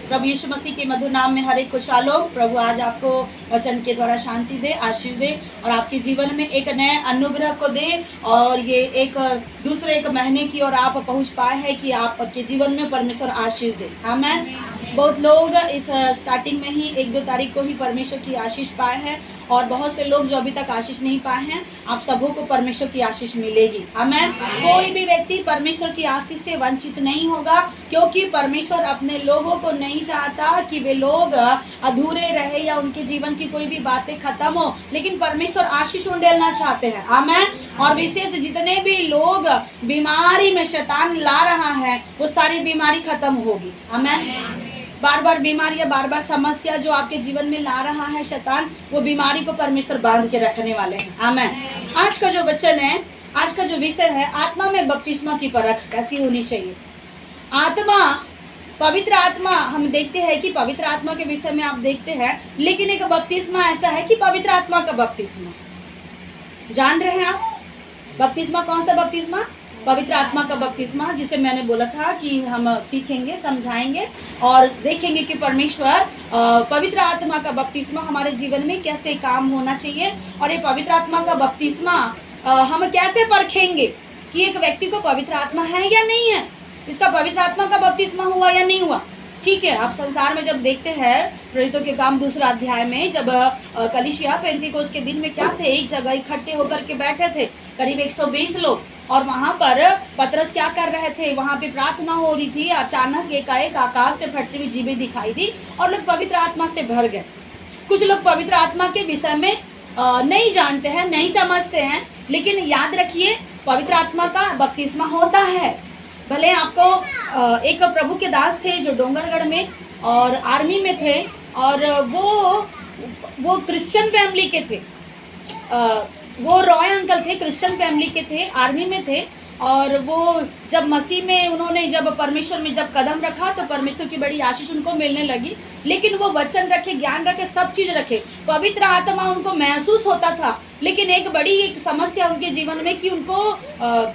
प्रभु यीशु मसीह के मधुर नाम में हर एक को शालोम। प्रभु आज आपको वचन के द्वारा शांति दे, आशीष दे और आपके जीवन में एक नए अनुग्रह को दे और ये एक दूसरे एक महीने की ओर आप पहुंच पाए हैं कि आपके जीवन में परमेश्वर आशीष दे। आमीन। बहुत लोग इस स्टार्टिंग में ही 1-2 तारीख को ही परमेश्वर की आशीष पाए हैं और बहुत से लोग जो अभी तक आशीष नहीं पाए हैं, आप सबों को परमेश्वर की आशीष मिलेगी। आमीन। कोई भी व्यक्ति परमेश्वर की आशीष से वंचित नहीं होगा, क्योंकि परमेश्वर अपने लोगों को नहीं चाहता कि वे लोग अधूरे रहे या उनके जीवन की कोई भी बातें खत्म हो, लेकिन परमेश्वर आशीष उंडेलना चाहते हैं। आमीन। और विशेष जितने भी लोग बीमारी में शैतान ला रहा है, वो सारी बीमारी खत्म होगी। आमीन। बार बार बीमारी या बार बार समस्या जो आपके जीवन में ला रहा है शैतान, वो बीमारी को परमेश्वर बांध के रखने वाले हैं। आमीन। आज का जो वचन है, आज का जो विषय है, आत्मा में बपतिस्मा की परख कैसी होनी चाहिए। आत्मा, पवित्र आत्मा, हम देखते हैं कि पवित्र आत्मा के विषय में आप देखते हैं, लेकिन एक बपतिस्मा ऐसा है कि पवित्र आत्मा का बपतिस्मा जान रहे हैं आप। बपतिस्मा कौन सा बपतिस्मा? पवित्र आत्मा का बपतिस्मा, जिसे मैंने बोला था कि हम सीखेंगे, समझाएंगे और देखेंगे कि परमेश्वर पवित्र आत्मा का बपतिस्मा हमारे जीवन में कैसे काम होना चाहिए और ये पवित्र आत्मा का बपतिस्मा हम कैसे परखेंगे कि एक व्यक्ति को पवित्र आत्मा है या नहीं है, इसका पवित्र आत्मा का बपतिस्मा हुआ या नहीं हुआ। ठीक है, आप संसार में जब देखते हैं प्रेरितों के काम 2 अध्याय में, जब कलीसिया पेंतीकोस्त के दिन में क्या थे, एक जगह इकट्ठे होकर के बैठे थे करीब 120 लोग और वहाँ पर पतरस क्या कर रहे थे, वहाँ पे प्रार्थना हो रही थी। अचानक एकाएक आकाश से फटती हुई जीवें दिखाई दी और लोग पवित्र आत्मा से भर गए। कुछ लोग पवित्र आत्मा के विषय में नहीं जानते हैं, नहीं समझते हैं, लेकिन याद रखिए पवित्र आत्मा का बपतिस्मा होता है। भले आपको एक प्रभु के दास थे जो डोंगरगढ़ में और आर्मी में थे और वो क्रिश्चियन फैमिली के थे। वो रॉय अंकल थे, क्रिश्चियन फैमिली के थे, आर्मी में थे और वो जब मसीह में उन्होंने जब परमेश्वर में जब कदम रखा तो परमेश्वर की बड़ी आशीष उनको मिलने लगी। लेकिन वो वचन रखे, ज्ञान रखे, सब चीज़ रखे, पवित्र आत्मा उनको महसूस होता था। लेकिन एक बड़ी समस्या उनके जीवन में कि उनको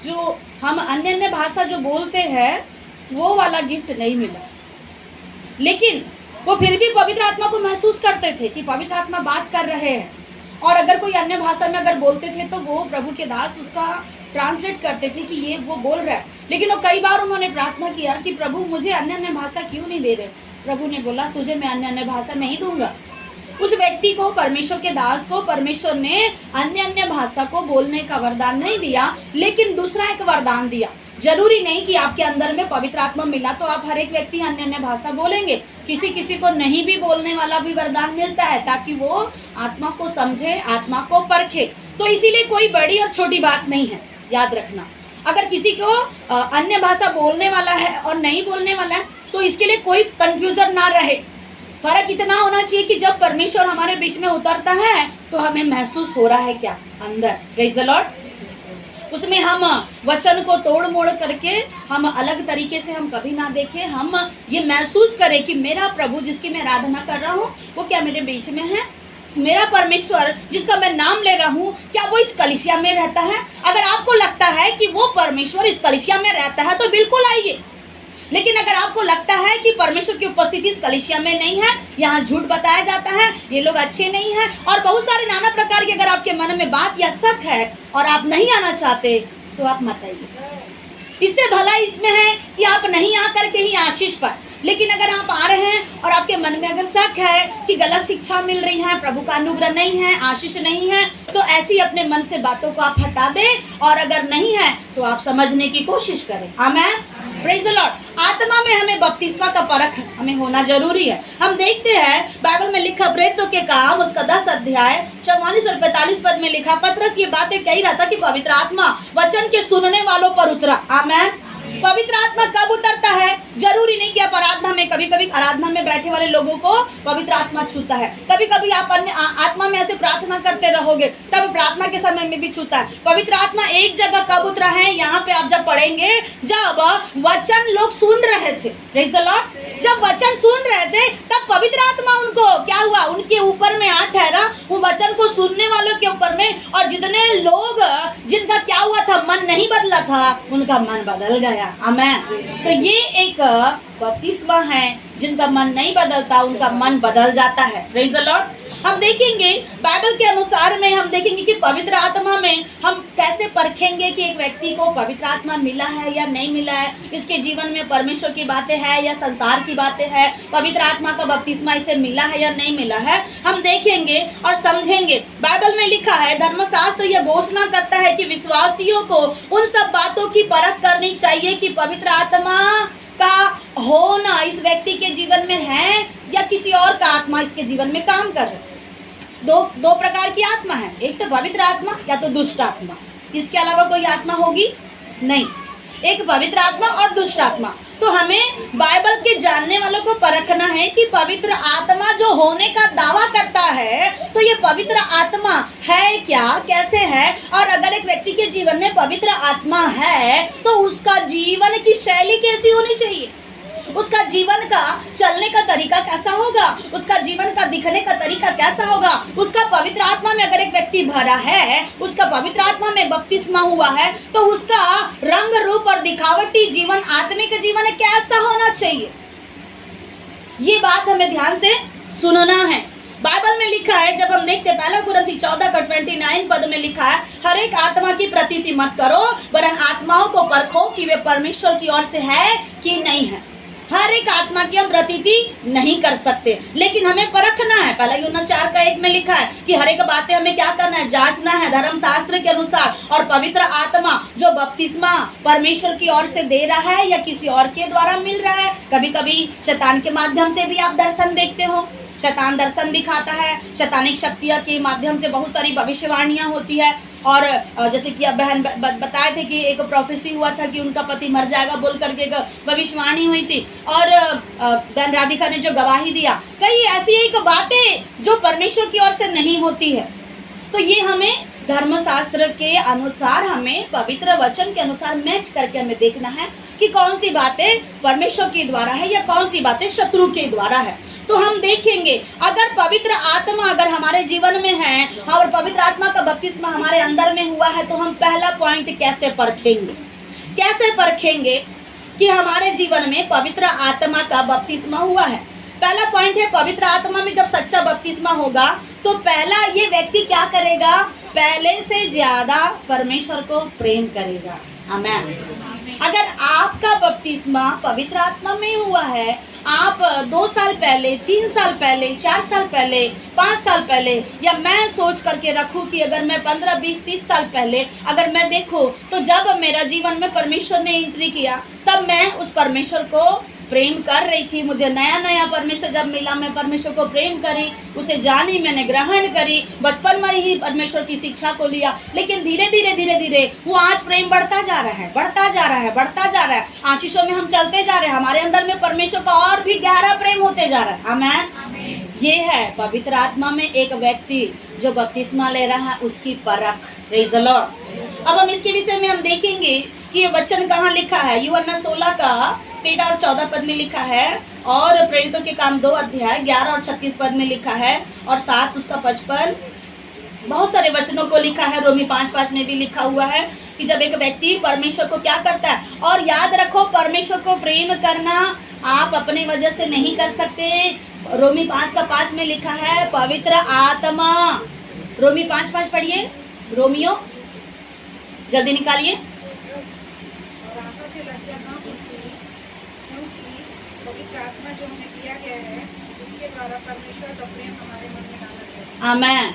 जो हम अन्य भाषा जो बोलते हैं वो वाला गिफ्ट नहीं मिला, लेकिन वो फिर भी पवित्र आत्मा को महसूस करते थे कि पवित्र आत्मा बात कर रहे हैं। और अगर कोई अन्य भाषा में अगर बोलते थे तो वो प्रभु के दास उसका ट्रांसलेट करते थे कि ये वो बोल रहा है। लेकिन वो कई बार उन्होंने प्रार्थना किया कि प्रभु मुझे अन्य भाषा क्यों नहीं दे रहे। प्रभु ने बोला तुझे मैं अन्य भाषा नहीं दूंगा। उस व्यक्ति को, परमेश्वर के दास को, परमेश्वर ने अन्य भाषा को बोलने का वरदान नहीं दिया, लेकिन दूसरा एक वरदान दिया। जरूरी नहीं कि आपके अंदर में पवित्र आत्मा मिला तो आप हर एक व्यक्ति अन्य भाषा बोलेंगे। किसी किसी को नहीं भी बोलने वाला भी वरदान मिलता है ताकि वो आत्मा को समझे, आत्मा को परखे। तो इसीलिए कोई बड़ी और छोटी बात नहीं है, याद रखना। अगर किसी को अन्य भाषा बोलने वाला है और नहीं बोलने वाला है तो इसके लिए कोई कंफ्यूजन ना रहे। फर्क इतना होना चाहिए कि जब परमेश्वर हमारे बीच में उतरता है तो हमें महसूस हो रहा है क्या अंदर। Praise the Lord. उसमें हम वचन को तोड़ मोड़ करके हम अलग तरीके से हम कभी ना देखें, हम ये महसूस करें कि मेरा प्रभु जिसकी मैं आराधना कर रहा हूँ वो क्या मेरे बीच में है। मेरा परमेश्वर जिसका मैं नाम ले रहा हूँ क्या वो इस कलीसिया में रहता है। अगर आपको लगता है कि वो परमेश्वर इस कलीसिया में रहता है तो बिल्कुल आइए। लेकिन अगर आपको लगता है कि परमेश्वर की उपस्थिति इस कलीसिया में नहीं है, यहाँ झूठ बताया जाता है, ये लोग अच्छे नहीं हैं और बहुत सारे नाना प्रकार के अगर आपके मन में बात या शक है और आप नहीं आना चाहते तो आप मत आइए। इससे भला इसमें है कि आप नहीं आकर के ही आशीष पाए। लेकिन अगर आप आ रहे हैं और आपके मन में अगर शक है कि गलत शिक्षा मिल रही है, प्रभु का अनुग्रह नहीं है, आशीष नहीं है, तो ऐसी अपने मन से बातों को आप हटा दें और अगर नहीं है तो आप समझने की कोशिश करें। आमीन। Praise the Lord. आत्मा में हमें बपतिस्मा का परख हमें होना जरूरी है। हम देखते हैं बाइबल में लिखा प्रेरितों के काम उसका 10 अध्याय 44 और 45 पद में लिखा, पतरस ये बातें कह रहा था कि पवित्र आत्मा वचन के सुनने वालों पर उतरा। आमीन। पवित्र आत्मा कब उतरता है? जरूरी नहीं कि आप आराधना में, कभी कभी आराधना में बैठे वाले लोगों को पवित्र आत्मा छूता है, कभी कभी आप अन्य आत्मा में ऐसे प्रार्थना करते रहोगे तब प्रार्थना के समय में भी छूता है। पवित्र आत्मा एक जगह कब उतरा है, यहाँ पे आप जब पढ़ेंगे, जब वचन लोग सुन रहे थे। Praise the Lord. जब वचन सुन रहे थे तब पवित्र आत्मा उनको क्या हुआ, उनके ऊपर में आ ठहरा, वो वचन को सुनने वालों के ऊपर में। और जितने लोग जिनका क्या हुआ था, मन नहीं बदला था, उनका मन बदल गया। आमीन। तो ये एक बपतिस्मा है, जिनका मन नहीं बदलता उनका मन बदल जाता है। Praise the Lord. हम देखेंगे बाइबल के अनुसार में, हम देखेंगे कि पवित्र आत्मा में हम कैसे परखेंगे कि एक व्यक्ति को पवित्र आत्मा मिला है या नहीं मिला है, इसके जीवन में परमेश्वर की बातें हैं या संसार की बातें हैं, पवित्र आत्मा का बपतिस्मा इसे मिला है या नहीं मिला है, हम देखेंगे और समझेंगे। बाइबल में लिखा है, धर्मशास्त्र यह घोषणा करता है कि विश्वासियों को उन सब बातों की परख करनी चाहिए कि पवित्र आत्मा का होना इस व्यक्ति के जीवन में है या किसी और का आत्मा इसके जीवन में काम कर रहा है। दो प्रकार की आत्मा है, एक तो पवित्र आत्मा या तो दुष्ट आत्मा, इसके अलावा कोई आत्मा होगी नहीं, एक पवित्र आत्मा और दुष्ट आत्मा। तो हमें बाइबल के जानने वालों को परखना है कि पवित्र आत्मा जो होने का दावा करता है तो ये पवित्र आत्मा है क्या, कैसे है, और अगर एक व्यक्ति के जीवन में पवित्र आत्मा है तो उसका जीवन की शैली कैसी होनी चाहिए, उसका जीवन का चलने का तरीका कैसा होगा, उसका जीवन का दिखने का तरीका कैसा होगा। उसका पवित्र आत्मा में अगर एक व्यक्ति भरा है, उसका पवित्र आत्मा में बपतिस्मा हुआ है, तो उसका रंग रूप और दिखावटी जीवन, आत्मिक जीवन कैसा होना चाहिए, ये बात हमें ध्यान से सुनना है। बाइबल में लिखा है, जब हम देखते हैं 1 कुरिन्थी 14 का 29 पद में लिखा है, हर एक आत्मा की प्रतीति मत करो वरन आत्माओं को परखो कि वे परमेश्वर की ओर से है कि नहीं है। हर एक आत्मा की हम प्रतीति नहीं कर सकते, लेकिन हमें परखना है। 1 यूहन्ना 4:1 में लिखा है कि हर एक बातें हमें क्या करना है, जांचना है धर्मशास्त्र के अनुसार, और पवित्र आत्मा जो बपतिस्मा परमेश्वर की ओर से दे रहा है या किसी और के द्वारा मिल रहा है। कभी कभी शैतान के माध्यम से भी आप दर्शन देखते हो, शैतान दर्शन दिखाता है, शैतानिक शक्तियों के माध्यम से बहुत सारी भविष्यवाणियाँ होती है। और जैसे कि अब बहन बताए थे कि एक प्रोफेसी हुआ था कि उनका पति मर जाएगा बोल करके एक भविष्यवाणी हुई थी, और बहन राधिका ने जो गवाही दिया, कई ऐसी एक बातें जो परमेश्वर की ओर से नहीं होती है। तो ये हमें धर्मशास्त्र के अनुसार, हमें पवित्र वचन के अनुसार मैच करके हमें देखना है कि कौन सी बातें परमेश्वर के द्वारा है या कौन सी बातें शत्रु के द्वारा है। तो हम देखेंगे, अगर पवित्र आत्मा अगर हमारे जीवन में है और पवित्र आत्मा का बपतिस्मा हमारे अंदर में हुआ है, तो हम पहला पॉइंट कैसे परखेंगे कि हमारे जीवन में पवित्र आत्मा का बपतिस्मा हुआ है। पहला पॉइंट है, पवित्र आत्मा में जब सच्चा बपतिस्मा होगा तो पहला ये व्यक्ति क्या करेगा, पहले से ज्यादा परमेश्वर को प्रेम करेगा। आमीन। अगर आपका बपतिस्मा पवित्र आत्मा में हुआ है, आप 2 साल पहले, 3 साल पहले, 4 साल पहले, 5 साल पहले, या मैं सोच करके रखूं कि अगर मैं 15, 20, 30 साल पहले अगर मैं देखूं तो जब मेरा जीवन में परमेश्वर ने एंट्री किया तब मैं उस परमेश्वर को प्रेम कर रही थी। मुझे नया नया परमेश्वर जब मिला, मैं परमेश्वर को प्रेम करी, उसे जानी, मैंने ग्रहण करी, बचपन में ही परमेश्वर की शिक्षा को लिया। लेकिन धीरे धीरे वो आज प्रेम बढ़ता जा रहा है, बढ़ता जा रहा है। आशीषों में हम चलते जा रहे हैं, हमारे अंदर में परमेश्वर का और भी गहरा प्रेम होते जा रहा है। आमीन। ये है पवित्र आत्मा में एक व्यक्ति जो बपतिस्मा ले रहा है, उसकी परख। Praise the Lord. अब हम इसके विषय में हम देखेंगे कि ये वचन कहाँ लिखा है। यूहन्ना 16 का 13 और 14 पद में लिखा है, और प्रेरितों के काम 2 अध्याय 11 और 36 पद में लिखा है, और 7 उसका 55, बहुत सारे वचनों को लिखा है। रोमी 5:5 में भी लिखा हुआ है कि जब एक व्यक्ति परमेश्वर को क्या करता है, और याद रखो परमेश्वर को प्रेम करना आप अपने वजह से नहीं कर सकते। रोमी 5:5 में लिखा है, पवित्र आत्मा। रोमी 5:5 पढ़िए, रोमियो जल्दी निकालिए। आमीन।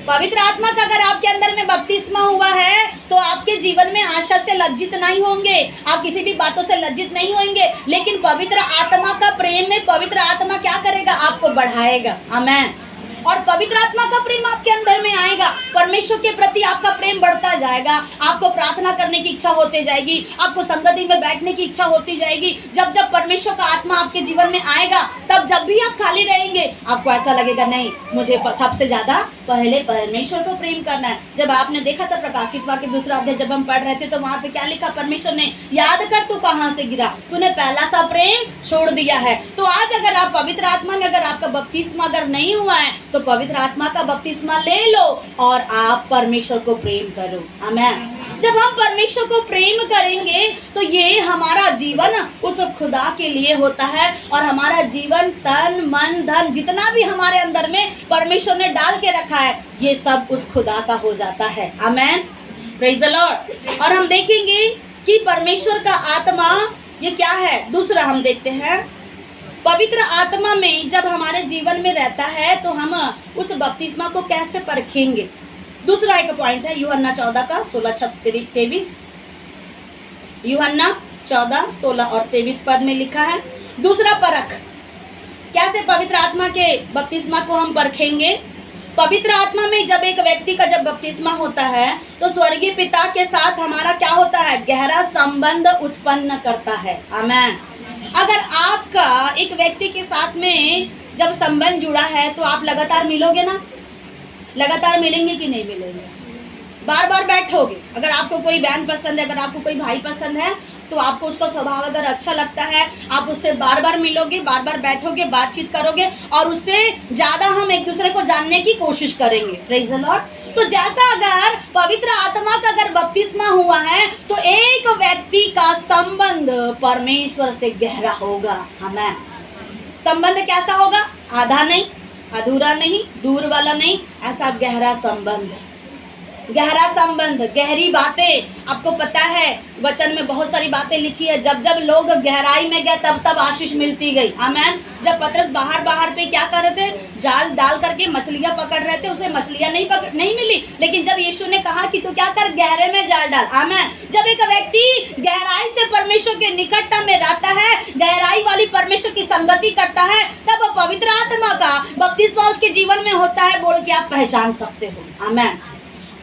पवित्र आत्मा का अगर आपके अंदर में बपतिस्मा हुआ है तो आपके जीवन में आशा से लज्जित नहीं होंगे, आप किसी भी बातों से लज्जित नहीं होंगे। लेकिन पवित्र आत्मा का प्रेम में पवित्र आत्मा क्या करेगा, आपको बढ़ाएगा। आमीन। और पवित्र आत्मा का प्रेम आपके अंदर में आएगा, परमेश्वर के प्रति आपका प्रेम बढ़ता जाएगा, आपको प्रार्थना करने की इच्छा होती जाएगी, आपको संगति में बैठने की इच्छा होती जाएगी। जब जब परमेश्वर का आत्मा आपके जीवन में आएगा, तब जब भी आप खाली रहेंगे आपको ऐसा लगेगा, नहीं मुझे सबसे ज्यादा पहले परमेश्वर को प्रेम करना है। जब आपने देखा था प्रकाशित वाक्य 2 अध्याय जब हम पढ़ रहे थे, तो वहाँ पे क्या लिखा, परमेश्वर ने याद कर तू कहाँ से गिरा, तूने पहला सा प्रेम छोड़ दिया है। तो आज अगर आप पवित्र आत्मा में अगर आपका बपतिस्मा अगर नहीं हुआ है तो पवित्र आत्मा का बपतिस्मा ले लो और आप परमेश्वर को प्रेम करो। आमीन। जब हम परमेश्वर को प्रेम करेंगे तो ये हमारा जीवन उस खुदा के लिए होता है, और हमारा जीवन तन मन धन जितना भी हमारे अंदर में परमेश्वर ने डाल के रखा है ये सब उस खुदा का हो जाता है। आमेन, प्रेज द लॉर्ड। और हम देखेंगे कि परमेश्वर का आत्मा ये क्या है। दूसरा हम देखते हैं, पवित्र आत्मा में जब हमारे जीवन में रहता है तो हम उस बपतिस्मा को कैसे परखेंगे। दूसरा एक पॉइंट है यूहन्ना 14 का 16-23। यूहन्ना 14, 16 और 23 पद में लिखा है, दूसरा परख कैसे पवित्र आत्मा के बपतिस्मा को हम परखेंगे। पवित्र आत्मा में जब एक व्यक्ति का जब बपतिस्मा होता है तो स्वर्गीय पिता के साथ हमारा क्या होता है, गहरा संबंध उत्पन्न करता है। आमेन। अगर आपका एक व्यक्ति के साथ में जब संबंध जुड़ा है तो आप लगातार मिलोगे ना, लगातार मिलेंगे कि नहीं मिलेंगे, बार बार बैठोगे। अगर आपको कोई बहन पसंद है, अगर आपको कोई भाई पसंद है तो आपको उसका स्वभाव अगर अच्छा लगता है आप उससे बार बार मिलोगे, बार बार बैठोगे, बातचीत करोगे और उससे ज़्यादा हम एक दूसरे को जानने की कोशिश करेंगे। Praise the Lord. तो जैसा अगर पवित्र आत्मा का अगर बपतिस्मा हुआ है तो एक व्यक्ति का संबंध परमेश्वर से गहरा होगा। हमें संबंध कैसा होगा, आधा नहीं, अधूरा नहीं, दूर वाला नहीं, ऐसा गहरा संबंध, गहरा संबंध, गहरी बातें। आपको पता है वचन में बहुत सारी बातें लिखी है, जब जब लोग गहराई में गए तब तब आशीष मिलती गई। आमेन। जब पतरस बाहर पे क्या कर रहे थे, जाल डाल करके मछलियां पकड़ रहे थे, उसे मछलियां नहीं मिली, लेकिन जब यीशु ने कहा कि तू क्या कर, गहरे में जाल डाल। आमेन। जब एक व्यक्ति गहराई से परमेश्वर के निकटता में रहता है, गहराई वाली परमेश्वर की संगति करता है, तब पवित्र आत्मा का बपतिस्मा उसके जीवन में होता है बोल के आप पहचान सकते हो। आमेन।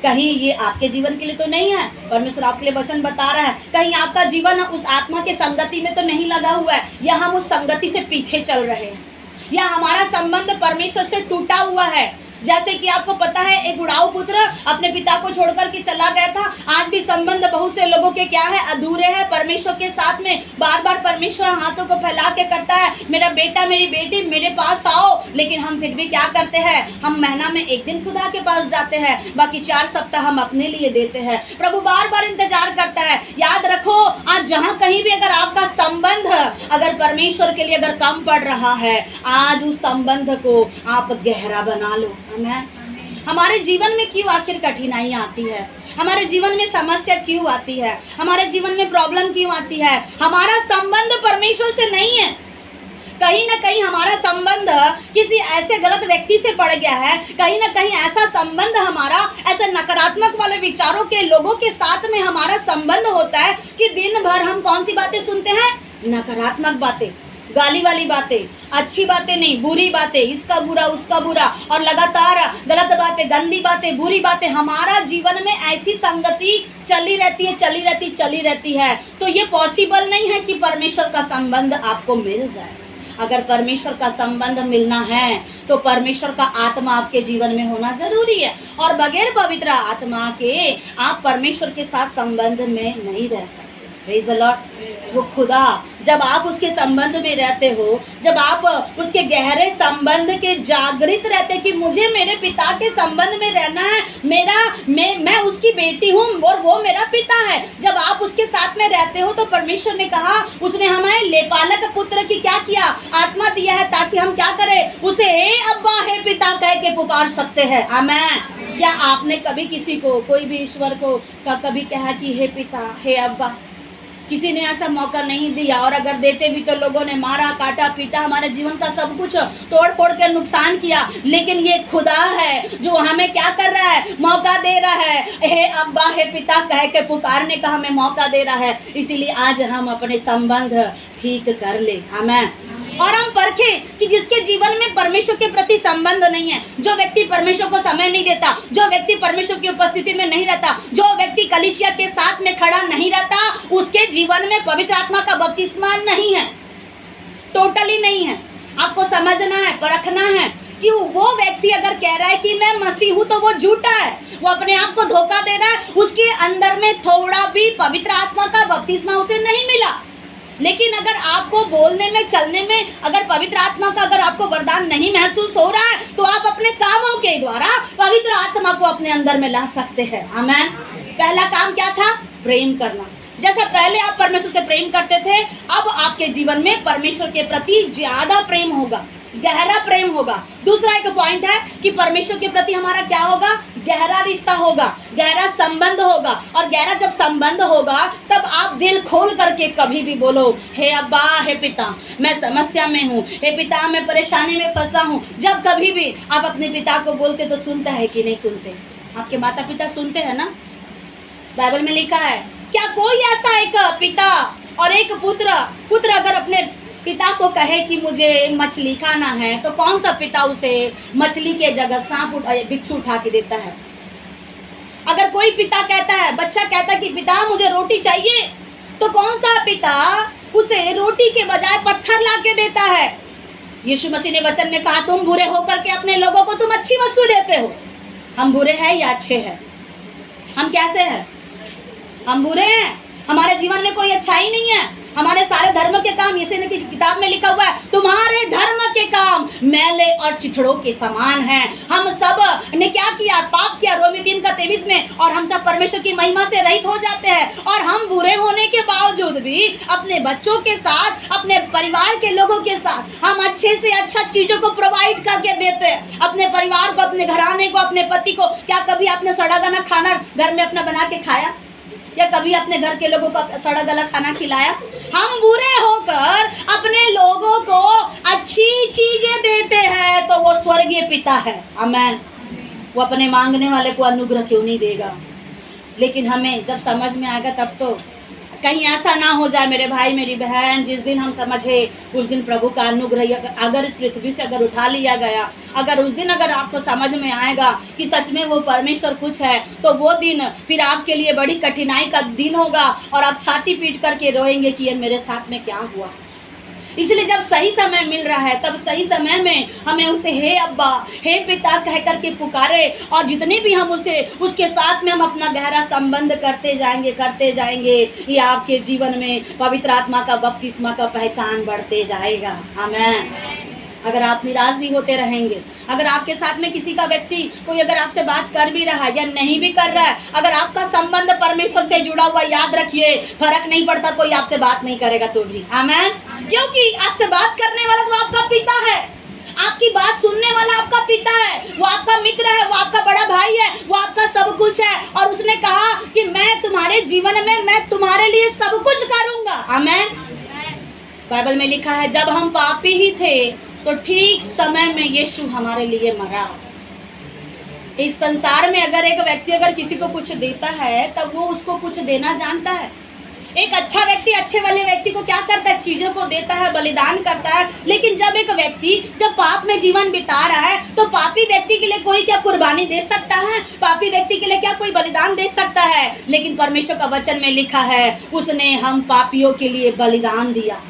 कहीं ये आपके जीवन के लिए तो नहीं है, परमेश्वर आपके लिए वचन बता रहा है, कहीं आपका जीवन उस आत्मा के संगति में तो नहीं लगा हुआ है, या हम उस संगति से पीछे चल रहे हैं, या हमारा संबंध परमेश्वर से टूटा हुआ है। जैसे कि आपको पता है एक उड़ाऊ पुत्र अपने पिता को छोड़कर के चला गया था। आज भी संबंध बहुत से लोगों के क्या है, अधूरे हैं परमेश्वर के साथ में। बार बार परमेश्वर हाथों को फैला के करता है, मेरा बेटा मेरी बेटी मेरे पास आओ, लेकिन हम फिर भी क्या करते हैं, हम महीना में एक दिन खुदा के पास जाते हैं, बाकी 4 सप्ताह हम अपने लिए देते हैं। प्रभु बार बार इंतजार करता है। याद रखो, आज जहाँ कहीं भी अगर आपका संबंध अगर परमेश्वर के लिए अगर कम पड़ रहा है, आज उस संबंध को आप गहरा बना लो। हमारे जीवन में क्यों आखिर कठिनाइयाँ आती है, हमारे जीवन में समस्या क्यों आती है, हमारे जीवन में प्रॉब्लम क्यों आती है, हमारा संबंध परमेश्वर से नहीं है। कहीं ना कहीं हमारा संबंध किसी ऐसे गलत व्यक्ति से पड़ गया है, कहीं ना कहीं ऐसा संबंध हमारा ऐसे नकारात्मक वाले विचारों के लोगों के साथ में हमारा संबंध होता है कि दिन भर हम कौन सी बातें सुनते हैं, नकारात्मक बातें, गाली वाली बातें, अच्छी बातें नहीं, बुरी बातें, इसका बुरा उसका बुरा, और लगातार गलत बातें, गंदी बातें, बुरी बातें। हमारा जीवन में ऐसी संगति चली रहती है। तो ये पॉसिबल नहीं है कि परमेश्वर का संबंध आपको मिल जाए। अगर परमेश्वर का संबंध मिलना है तो परमेश्वर का आत्मा आपके जीवन में होना जरूरी है, और बगैर पवित्र आत्मा के आप परमेश्वर के साथ संबंध में नहीं रह सकते। Praise the Lord. वो खुदा जब आप उसके संबंध में रहते हो, जब आप उसके गहरे संबंध के जागृत रहते कि मुझे मेरे पिता के संबंध में रहना है, मैं उसकी बेटी हूँ और वो मेरा पिता है, जब आप उसके साथ में रहते हो तो परमेश्वर ने कहा, उसने हमें लेपालक पुत्र की क्या किया, आत्मा दिया है, ताकि हम क्या करें, उसे हे अब्बा हे पिता कह के पुकार सकते हैं। आमेन। क्या आपने कभी किसी को, कोई भी ईश्वर को कभी कहा कि हे पिता हे अब्बा? किसी ने ऐसा मौका नहीं दिया, और अगर देते भी तो लोगों ने मारा, काटा, पीटा, हमारे जीवन का सब कुछ तोड़ फोड़ के नुकसान किया। लेकिन ये खुदा है जो हमें क्या कर रहा है, मौका दे रहा है, हे अब्बा हे पिता कह के पुकारने का हमें मौका दे रहा है। इसीलिए आज हम अपने संबंध ठीक कर ले। आमेन। और हम परखें कि जिसके जीवन में परमेश्वर के प्रति संबंध नहीं है, जो व्यक्ति परमेश्वर को समय नहीं देता, जो व्यक्ति परमेश्वर की उपस्थिति में नहीं रहता, जो व्यक्ति कलीसिया के साथ में खड़ा नहीं रहता, उसके जीवन में पवित्र आत्मा का बपतिस्मा नहीं है, टोटली नहीं है। आपको समझना है, परखना है कि वो व्यक्ति अगर कह रहा है कि मैं मसीह हूँ तो वो झूठा है, वो अपने आप को धोखा दे रहा है। उसके अंदर में थोड़ा भी पवित्र आत्मा का बपतिस्मा उसे नहीं मिला। लेकिन अगर आपको बोलने में, चलने में अगर पवित्र आत्मा का अगर आपको वरदान नहीं महसूस हो रहा है तो आप अपने कामों के द्वारा पवित्र आत्मा को अपने अंदर में ला सकते हैं। आमेन। पहला काम क्या था? प्रेम करना। जैसा पहले आप परमेश्वर से प्रेम करते थे, अब आपके जीवन में परमेश्वर के प्रति ज्यादा प्रेम होगा, गहरा प्रेम होगा। दूसरा एक पॉइंट है कि परमेश्वर के प्रति हमारा क्या होगा? गहरा रिश्ता होगा, गहरा संबंध होगा। और गहरा जब संबंध होगा तब आप दिल खोल करके कभी भी बोलो, हे अब्बा, हे पिता, मैं समस्या में हूँ, हे पिता, मैं परेशानी में फंसा हूँ। जब कभी भी आप अपने पिता को बोलते तो सुनता है कि नहीं सुनते? आपके माता पिता सुनते हैं ना? बाइबल में लिखा है, क्या कोई ऐसा एक पिता और एक पुत्र अगर अपने पिता को कहे कि मुझे मछली खाना है, तो कौन सा पिता उसे मछली के जगह सांप बिच्छू उठा के देता है? अगर कोई पिता कहता है, बच्चा कहता है कि पिता मुझे रोटी चाहिए, तो कौन सा पिता उसे रोटी के बजाय पत्थर ला के देता है? यीशु मसीह ने वचन में कहा, तुम बुरे होकर के अपने लोगों को तुम अच्छी वस्तु देते हो। हम बुरे हैं या अच्छे हैं? हम कैसे हैं? हम बुरे हैं। हमारे जीवन में कोई अच्छाई नहीं है। हमारे सारे धर्म के काम, यीशु की किताब में लिखा हुआ है, तुम्हारे धर्म के काम मैले और चिथड़ों के समान हैं। हम सब ने क्या किया? पाप किया, रोमी 3:23 में, और हम सब परमेश्वर की महिमा से रहित हो जाते हैं। और हम बुरे होने के बावजूद भी अपने बच्चों के साथ, अपने परिवार के लोगों के साथ हम अच्छे से अच्छा चीजों को प्रोवाइड करके देते हैं। अपने परिवार को, अपने घराने को, अपने पति को। क्या कभी आपने सड़ा गला खाना घर में अपना बना के खाया? या कभी अपने घर के लोगों को सड़ा गला खाना खिलाया? हम बुरे होकर अपने लोगों को अच्छी चीजें देते हैं तो वो स्वर्गीय पिता है, आमेन। वो अपने मांगने वाले को अनुग्रह क्यों नहीं देगा? लेकिन हमें जब समझ में आएगा तब तो। कहीं ऐसा ना हो जाए मेरे भाई मेरी बहन, जिस दिन हम समझे उस दिन प्रभु का अनुग्रह अगर इस पृथ्वी से अगर उठा लिया गया, अगर उस दिन अगर आपको समझ में आएगा कि सच में वो परमेश्वर कुछ है, तो वो दिन फिर आपके लिए बड़ी कठिनाई का दिन होगा और आप छाती पीट करके रोएंगे कि ये मेरे साथ में क्या हुआ। इसलिए जब सही समय मिल रहा है तब सही समय में हमें उसे हे अब्बा, हे पिता कह करके पुकारे। और जितने भी हम उसे उसके साथ में हम अपना गहरा संबंध करते जाएंगे, ये आपके जीवन में पवित्र आत्मा का बपतिस्मा का पहचान बढ़ते जाएगा, आमेन। अगर आप निराश भी होते रहेंगे, अगर आपके साथ में किसी का व्यक्ति कोई अगर आपसे बात कर भी रहा है या नहीं भी कर रहा है, अगर आपका संबंध परमेश्वर से जुड़ा हुआ, याद रखिए फर्क नहीं पड़ता कोई आपसे बात नहीं करेगा तो भी, आमेन। क्योंकि आपसे बात करने वाला तो आपका पिता है, आपकी बात सुनने वाला आपका पिता है, वो आपका मित्र है, वो आपका बड़ा भाई है, वो आपका सब कुछ है। और उसने कहा कि मैं तुम्हारे जीवन में मैं तुम्हारे लिए सब कुछ करूंगा, आमेन। बाइबल में लिखा है, जब हम पापी ही थे तो ठीक समय में यीशु हमारे लिए मरा। इस संसार में अगर एक व्यक्ति अगर किसी को कुछ देता है तब वो उसको कुछ देना जानता है। एक अच्छा व्यक्ति अच्छे वाले व्यक्ति को क्या करता है? चीजों को देता है, बलिदान करता है। लेकिन जब एक व्यक्ति जब पाप में जीवन बिता रहा है तो पापी व्यक्ति के लिए कोई क्या कुर्बानी दे सकता है? पापी व्यक्ति के लिए क्या कोई बलिदान दे सकता है? लेकिन परमेश्वर का वचन में लिखा है, उसने हम पापियों के लिए बलिदान दिया।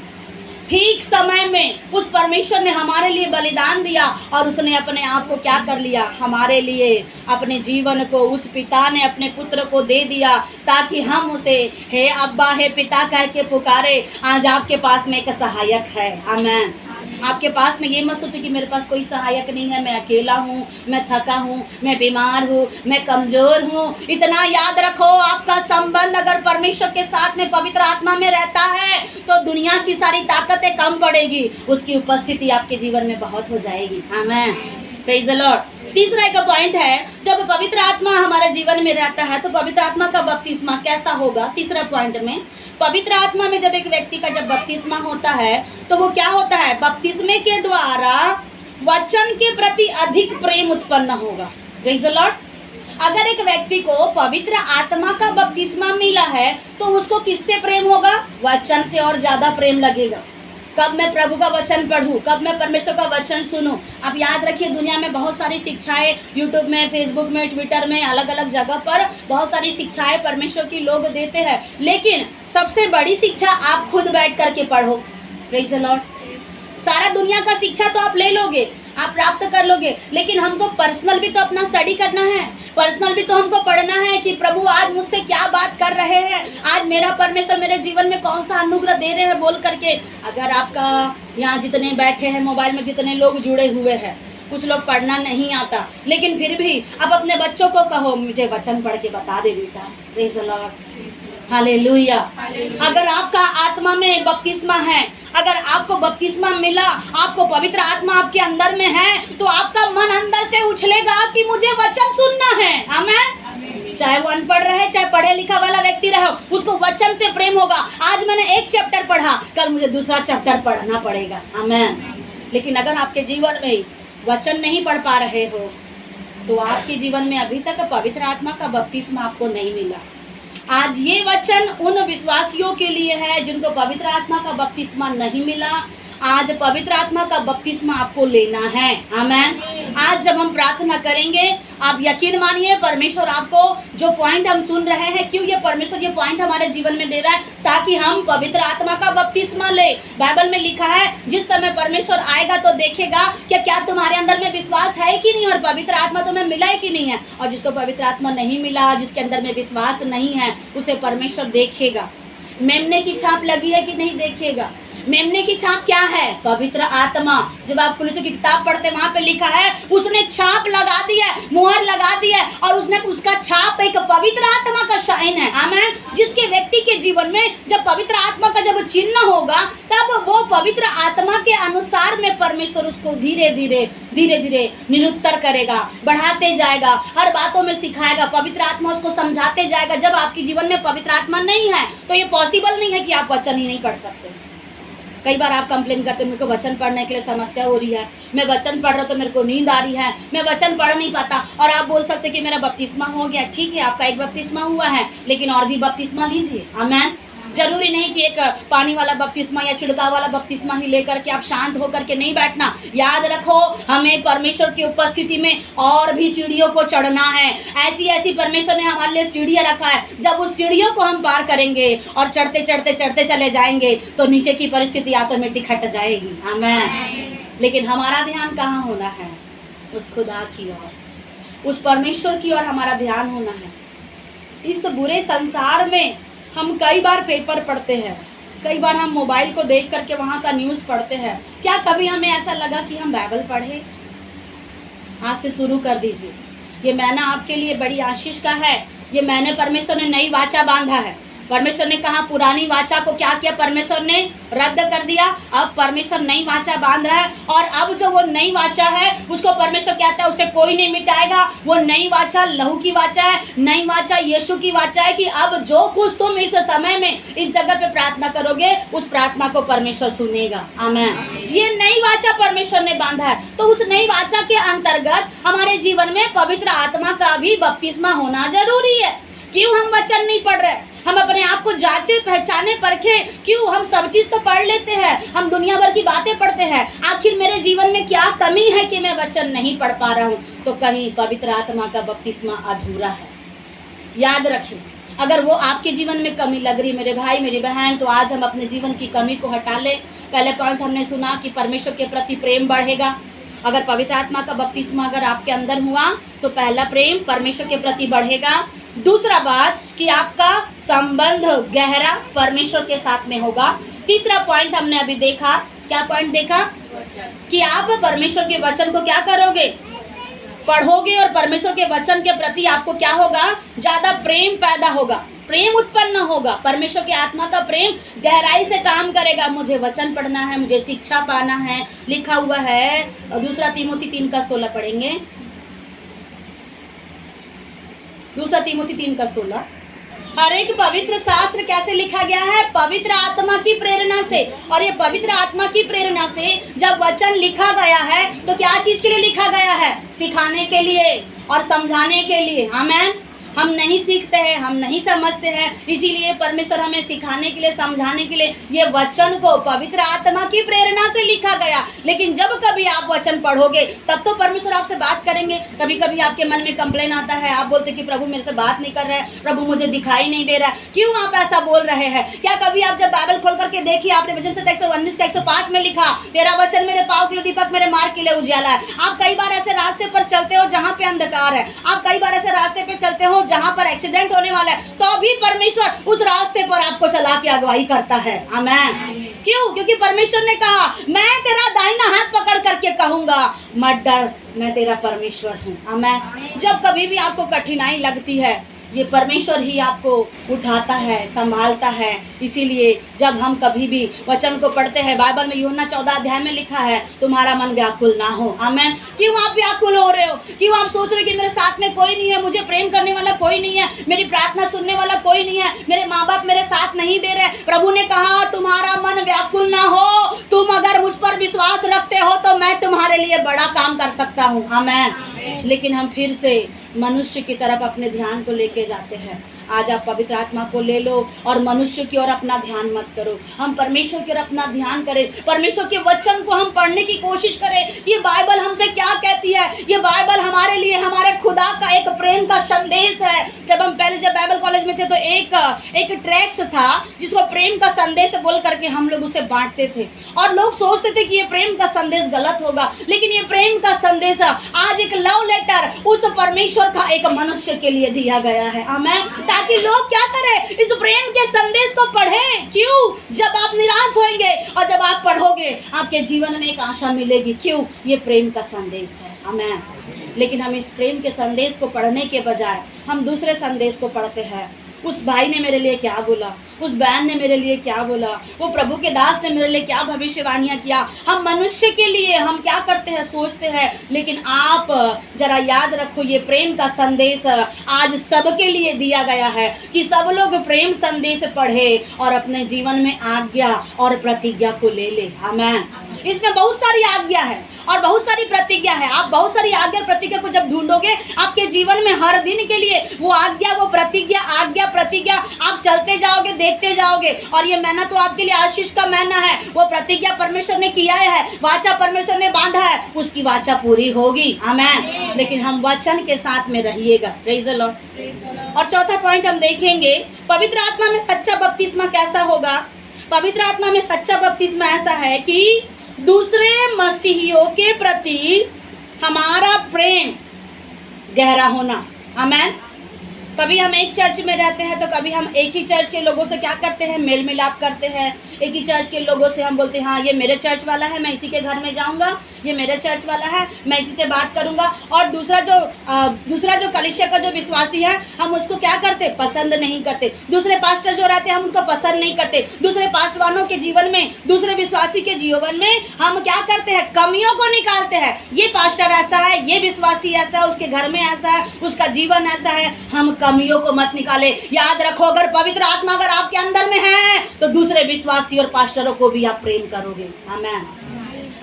ठीक समय में उस परमेश्वर ने हमारे लिए बलिदान दिया और उसने अपने आप को क्या कर लिया? हमारे लिए अपने जीवन को उस पिता ने अपने पुत्र को दे दिया ताकि हम उसे हे अब्बा, हे पिता कह के पुकारे। आज आपके पास में एक सहायक है, आमेन। आपके पास में ये मत सोचो कि मेरे पास कोई सहायक नहीं है, मैं अकेला हूँ, मैं थका हूँ, मैं बीमार हूँ, मैं कमजोर हूँ। इतना याद रखो, आपका संबंध अगर परमेश्वर के साथ में पवित्र आत्मा में रहता है तो दुनिया की सारी ताकतें कम पड़ेगी, उसकी उपस्थिति आपके जीवन में बहुत हो जाएगी, आमेन। Praise the Lord. तीसरा एक पॉइंट है, जब पवित्र आत्मा हमारे जीवन में रहता है तो पवित्र आत्मा का बपतिस्मा कैसा होगा? तीसरा पॉइंट में, पवित्र आत्मा में जब एक व्यक्ति का जब बपतिस्मा होता है तो वो क्या होता है? बपतिस्मे के द्वारा वचन के प्रति अधिक प्रेम उत्पन्न होगा। Praise the Lord. अगर एक व्यक्ति को पवित्र आत्मा का बपतिस्मा मिला है तो उसको किससे प्रेम होगा? वचन से और ज्यादा प्रेम लगेगा। कब मैं प्रभु का वचन पढ़ूं, कब मैं परमेश्वर का वचन सुनूं। आप याद रखिए, दुनिया में बहुत सारी शिक्षाएं, यूट्यूब में, फेसबुक में, ट्विटर में, अलग अलग जगह पर बहुत सारी शिक्षाएं परमेश्वर की लोग देते हैं, लेकिन सबसे बड़ी शिक्षा आप खुद बैठ करके पढ़ो। Praise the Lord. सारा दुनिया का शिक्षा तो आप ले लोगे, आप प्राप्त कर लोगे, लेकिन हमको पर्सनल भी तो अपना स्टडी करना है, पर्सनल भी तो हमको पढ़ना है कि प्रभु आज मुझसे क्या बात कर रहे हैं, आज मेरा परमेश्वर मेरे जीवन में कौन सा अनुग्रह दे रहे हैं बोल करके। अगर आपका यहाँ जितने बैठे हैं, मोबाइल में जितने लोग जुड़े हुए हैं, कुछ लोग पढ़ना नहीं आता, लेकिन फिर भी अब अपने बच्चों को कहो मुझे वचन पढ़ के बता दे बेटा। Praise the lord, hallelujah. अगर आपका आत्मा में बपतिस्मा है, अगर आपको बपतिस्मा मिला, आपको पवित्र आत्मा आपके अंदर में है, तो आपका मन अंदर से उछलेगा कि मुझे वचन सुनना है। आमीन। चाहे वो अनपढ़ रहे, चाहे पढ़े लिखा वाला व्यक्ति रहे, उसको वचन से प्रेम होगा। आज मैंने एक चैप्टर पढ़ा, कल मुझे दूसरा चैप्टर पढ़ना पड़ेगा। आमीन। लेकिन अगर आपके जीवन में वचन नहीं पढ़ पा रहे हो, तो आपके जीवन में अभी तक पवित्र आत्मा का बपतिस्मा आपको नहीं मिला। आज ये वचन उन विश्वासियों के लिए है जिनको पवित्र आत्मा का बपतिस्मा नहीं मिला। आज पवित्र आत्मा का बपतिस्मा आपको लेना है। आमीन। आज जब हम प्रार्थना करेंगे, आप यकीन मानिए परमेश्वर आपको जो पॉइंट हम सुन रहे हैं, क्यों ये परमेश्वर ये पॉइंट हमारे जीवन में दे रहा है, ताकि हम पवित्र आत्मा का बपतिस्मा ले। बाइबल में लिखा है जिस समय परमेश्वर आएगा तो देखेगा कि क्या तुम्हारे अंदर में विश्वास है कि नहीं, और पवित्र आत्मा तुम्हें मिला है कि नहीं है। और जिसको पवित्र आत्मा नहीं मिला, जिसके अंदर में विश्वास नहीं है, उसे परमेश्वर देखेगा। मेमने की छाप लगी है कि नहीं देखेगा। मेमने की छाप क्या है? पवित्र आत्मा। जब आप कुलूसियों की किताब पढ़ते, वहां पे लिखा है उसने छाप लगा दी है, मुहर लगा दी है, और उसने उसका छाप एक पवित्र आत्मा का शाइन है। आमीन। जिसके व्यक्ति के जीवन में जब पवित्र आत्मा का जब चिन्ह होगा, तब वो पवित्र आत्मा के अनुसार में परमेश्वर उसको धीरे धीरे निरुत्तर करेगा, बढ़ाते जाएगा, हर बातों में सिखाएगा, पवित्र आत्मा उसको समझाते जाएगा। जब आपके जीवन में पवित्र आत्मा नहीं है, तो ये पॉसिबल नहीं है कि आप वचन ही नहीं पढ़ सकते। कई बार आप कंप्लेन करते हैं मेरे को वचन पढ़ने के लिए समस्या हो रही है, मैं वचन पढ़ रहा हूँ तो मेरे को नींद आ रही है, मैं वचन पढ़ नहीं पाता। और आप बोल सकते कि मेरा बपतिस्मा हो गया। ठीक है, आपका एक बपतिस्मा हुआ है, लेकिन और भी बपतिस्मा लीजिए। आमीन। जरूरी नहीं कि एक पानी वाला बपतिस्मा या छिड़काव वाला बपतिस्मा ही लेकर के आप शांत होकर के नहीं बैठना। याद रखो, हमें परमेश्वर की उपस्थिति में और भी सीढ़ियों को चढ़ना है। ऐसी ऐसी परमेश्वर ने हमारे लिए सीढ़ियाँ रखा है। जब उस सीढ़ियों को हम पार करेंगे और चढ़ते चले जाएंगे, तो नीचे की परिस्थिति ऑटोमेटिक हट जाएगी। आमीन। लेकिन हमारा ध्यान कहाँ होना है? उस खुदा की ओर, उस परमेश्वर की ओर हमारा ध्यान होना है। इस बुरे संसार में हम कई बार पेपर पढ़ते हैं, कई बार हम मोबाइल को देख करके वहाँ का न्यूज़ पढ़ते हैं। क्या कभी हमें ऐसा लगा कि हम बाइबल पढ़े? आज से शुरू कर दीजिए। ये मैंने आपके लिए बड़ी आशीष का है। ये मैंने परमेश्वर ने नई वाचा बांधा है। परमेश्वर ने कहा पुरानी वाचा को क्या किया? परमेश्वर ने रद्द कर दिया। अब परमेश्वर नई वाचा बांध रहा है, और अब जो वो नई वाचा है उसको परमेश्वर कहता है उसे कोई नहीं मिटाएगा। वो नई वाचा लहू की वाचा है, नई वाचा यीशु की वाचा है कि अब जो कुछ तुम इस समय में इस जगह पे प्रार्थना करोगे, उस प्रार्थना को परमेश्वर सुनेगा। आमीन। ये नई वाचा परमेश्वर ने बांधा है। तो उस नई वाचा के अंतर्गत हमारे जीवन में पवित्र आत्मा का भी बपतिस्मा होना जरूरी है। क्यों हम वचन नहीं पढ़ रहे? हम अपने आप को जांचे, पहचाने, परखे। क्यों? हम सब चीज तो पढ़ लेते हैं, हम दुनिया भर की बातें पढ़ते हैं। आखिर मेरे जीवन में क्या कमी है कि मैं वचन नहीं पढ़ पा रहा हूँ? तो कहीं पवित्र आत्मा का बपतिस्मा अधूरा है। याद रखें, अगर वो आपके जीवन में कमी लग रही मेरे भाई मेरी बहन, तो आज हम अपने जीवन की कमी को हटा ले। पहले पॉइंट हमने सुना कि परमेश्वर के प्रति प्रेम बढ़ेगा। अगर पवित्र आत्मा का बपतिस्मा अगर आपके अंदर हुआ, तो पहला प्रेम परमेश्वर के प्रति बढ़ेगा। दूसरा बात कि आपका संबंध गहरा परमेश्वर के साथ में होगा। तीसरा पॉइंट हमने अभी देखा, क्या पॉइंट देखा? कि आप परमेश्वर के वचन को क्या करोगे? पढ़ोगे, और परमेश्वर के वचन के प्रति आपको क्या होगा? ज्यादा प्रेम पैदा होगा, प्रेम उत्पन्न होगा। परमेश्वर के आत्मा का प्रेम गहराई से काम करेगा। मुझे वचन पढ़ना है, मुझे शिक्षा पाना है। लिखा हुआ है 2 तीमुथी 3:16 पढ़ेंगे। 2 तीमुथी 3:16। हर एक पवित्र शास्त्र कैसे लिखा गया है? पवित्र आत्मा की प्रेरणा से। और ये पवित्र आत्मा की प्रेरणा से जब वचन लिखा गया है, तो क्या चीज के लिए लिखा गया है? सिखाने के लिए और समझाने के लिए। आमीन। हम नहीं सीखते हैं, हम नहीं समझते हैं, इसीलिए परमेश्वर हमें सिखाने के लिए, समझाने के लिए ये वचन को पवित्र आत्मा की प्रेरणा से लिखा गया। लेकिन जब कभी आप वचन पढ़ोगे, तब तो परमेश्वर आपसे बात करेंगे। कभी कभी आपके मन में कंप्लेन आता है, आप बोलते कि प्रभु मेरे से बात नहीं कर रहे हैं, प्रभु मुझे दिखाई नहीं दे रहा है। क्यों आप ऐसा बोल रहे हैं? क्या कभी आप जब बाइबल खोल करके देखिए, आपने वचन से 119 का 105 में लिखा, तेरा वचन मेरे पाँव के लिए दीपक, मेरे मार्ग के लिए उजियाला है। आप कई बार ऐसे रास्ते पर चलते हो जहाँ पे अंधकार है, आप कई बार ऐसे रास्ते पे चलते हो जहाँ पर एक्सीडेंट होने वाला है, तो भी परमेश्वर उस रास्ते पर आपको चला के अगुवाई करता है। आमीन। क्यों? क्योंकि परमेश्वर ने कहा मैं तेरा दाहिना हाथ पकड़ कर के कहूँगा मत डर, मैं तेरा परमेश्वर हूँ। आमीन। जब कभी भी आपको कठिनाई लगती है, ये परमेश्वर ही आपको उठाता है, संभालता है। इसीलिए जब हम कभी भी वचन को पढ़ते हैं, बाइबल में यूहन्ना 14 अध्याय में लिखा है, तुम्हारा मन व्याकुल ना हो। आमीन। क्यों आप व्याकुल हो रहे हो? क्यों आप सोच रहे हो कि मेरे साथ में कोई नहीं है, मुझे प्रेम करने वाला कोई नहीं है, मेरी प्रार्थना सुनने वाला कोई नहीं है, मेरे माँ बाप मेरे साथ नहीं दे रहे? प्रभु ने कहा तुम्हारा मन व्याकुल ना हो, तुम अगर मुझ पर विश्वास रखते हो तो मैं तुम्हारे लिए बड़ा काम कर सकता हूँ। आमीन। लेकिन हम फिर से मनुष्य की तरफ अपने ध्यान को लेके जाते हैं। आज आप पवित्र आत्मा को ले लो और मनुष्य की ओर अपना ध्यान मत करो। हम परमेश्वर की ओर अपना ध्यान करें, परमेश्वर के वचन को हम पढ़ने की कोशिश करें। ये बाइबल हमसे क्या कहती है? ये बाइबल हमारे लिए हमारे खुदा का एक प्रेम का संदेश है। जब बाइबल कॉलेज में थे तो एक ट्रैक्स था जिसको प्रेम का संदेश बोल करके हम लोग उसे बांटते थे, और लोग सोचते थे कि ये प्रेम का संदेश गलत होगा, लेकिन ये प्रेम का संदेश आज एक लव लेटर उस परमेश्वर का एक मनुष्य के लिए दिया गया है। आमीन। ताकि लोग क्या करें? इस प्रेम के संदेश को पढ़ें। क्यों? जब आप निराश होंगे और जब आप पढ़ोगे आपके जीवन में एक आशा मिलेगी। क्यों? ये प्रेम का संदेश है। आमीन। लेकिन हम इस प्रेम के संदेश को पढ़ने के बजाय हम दूसरे संदेश को पढ़ते हैं। उस भाई ने मेरे लिए क्या बोला, उस बहन ने मेरे लिए क्या बोला, वो प्रभु के दास ने मेरे लिए क्या भविष्यवाणियाँ किया। हम मनुष्य के लिए हम क्या करते हैं, सोचते हैं। लेकिन आप जरा याद रखो, ये प्रेम का संदेश आज सबके लिए दिया गया है कि सब लोग प्रेम संदेश पढ़े और अपने जीवन में आज्ञा और प्रतिज्ञा को ले ले। आमीन। इसमें बहुत सारी आज्ञा है और बहुत सारी प्रतिज्ञा है। आप बहुत सारी आज्ञा और प्रतिज्ञा को जब ढूंढोगे आपके जीवन में हर दिन के लिए वो आज्ञा, वो प्रतिज्ञा, आज्ञा प्रतिज्ञा आप चलते जाओगे, देखते जाओगे। और ये मैना तो आपके लिए आशीष का मैना है। वो प्रतिज्ञा परमेश्वर ने किया है, वाचा परमेश्वर ने बांधा है, उसकी वाचा पूरी होगी। आमीन। लेकिन हम वचन के साथ में रहिएगा। Praise the Lord. और चौथा पॉइंट हम देखेंगे, पवित्र आत्मा में सच्चा बपतिस्मा कैसा होगा। पवित्र आत्मा में सच्चा बपतिस्मा ऐसा है कि दूसरे मसीहियों के प्रति हमारा प्रेम गहरा होना। आमीन। कभी हम एक चर्च में रहते हैं तो कभी हम एक ही चर्च के लोगों से क्या करते हैं, मेल मिलाप करते हैं। एक ही चर्च के लोगों से हम बोलते हैं हाँ ये मेरे चर्च वाला है, मैं इसी के घर में जाऊंगा, ये मेरे चर्च वाला है, मैं इसी से बात करूंगा। और दूसरा जो कलीसिया का जो विश्वासी है हम उसको क्या करते, पसंद नहीं करते। दूसरे पास्टर जो रहते हैं हम उनको पसंद नहीं करते। दूसरे पासवानों के जीवन में, दूसरे विश्वासी के जीवन में हम क्या करते हैं, कमियों को निकालते हैं। ये पास्टर ऐसा है, ये विश्वासी ऐसा है, उसके घर में ऐसा है, उसका जीवन ऐसा है। हम कमियों को मत निकाले। याद रखो, अगर पवित्र आत्मा अगर आपके अंदर में है तो दूसरे विश्वासी और पास्टरों को भी आप प्रेम करोगे। आमीन।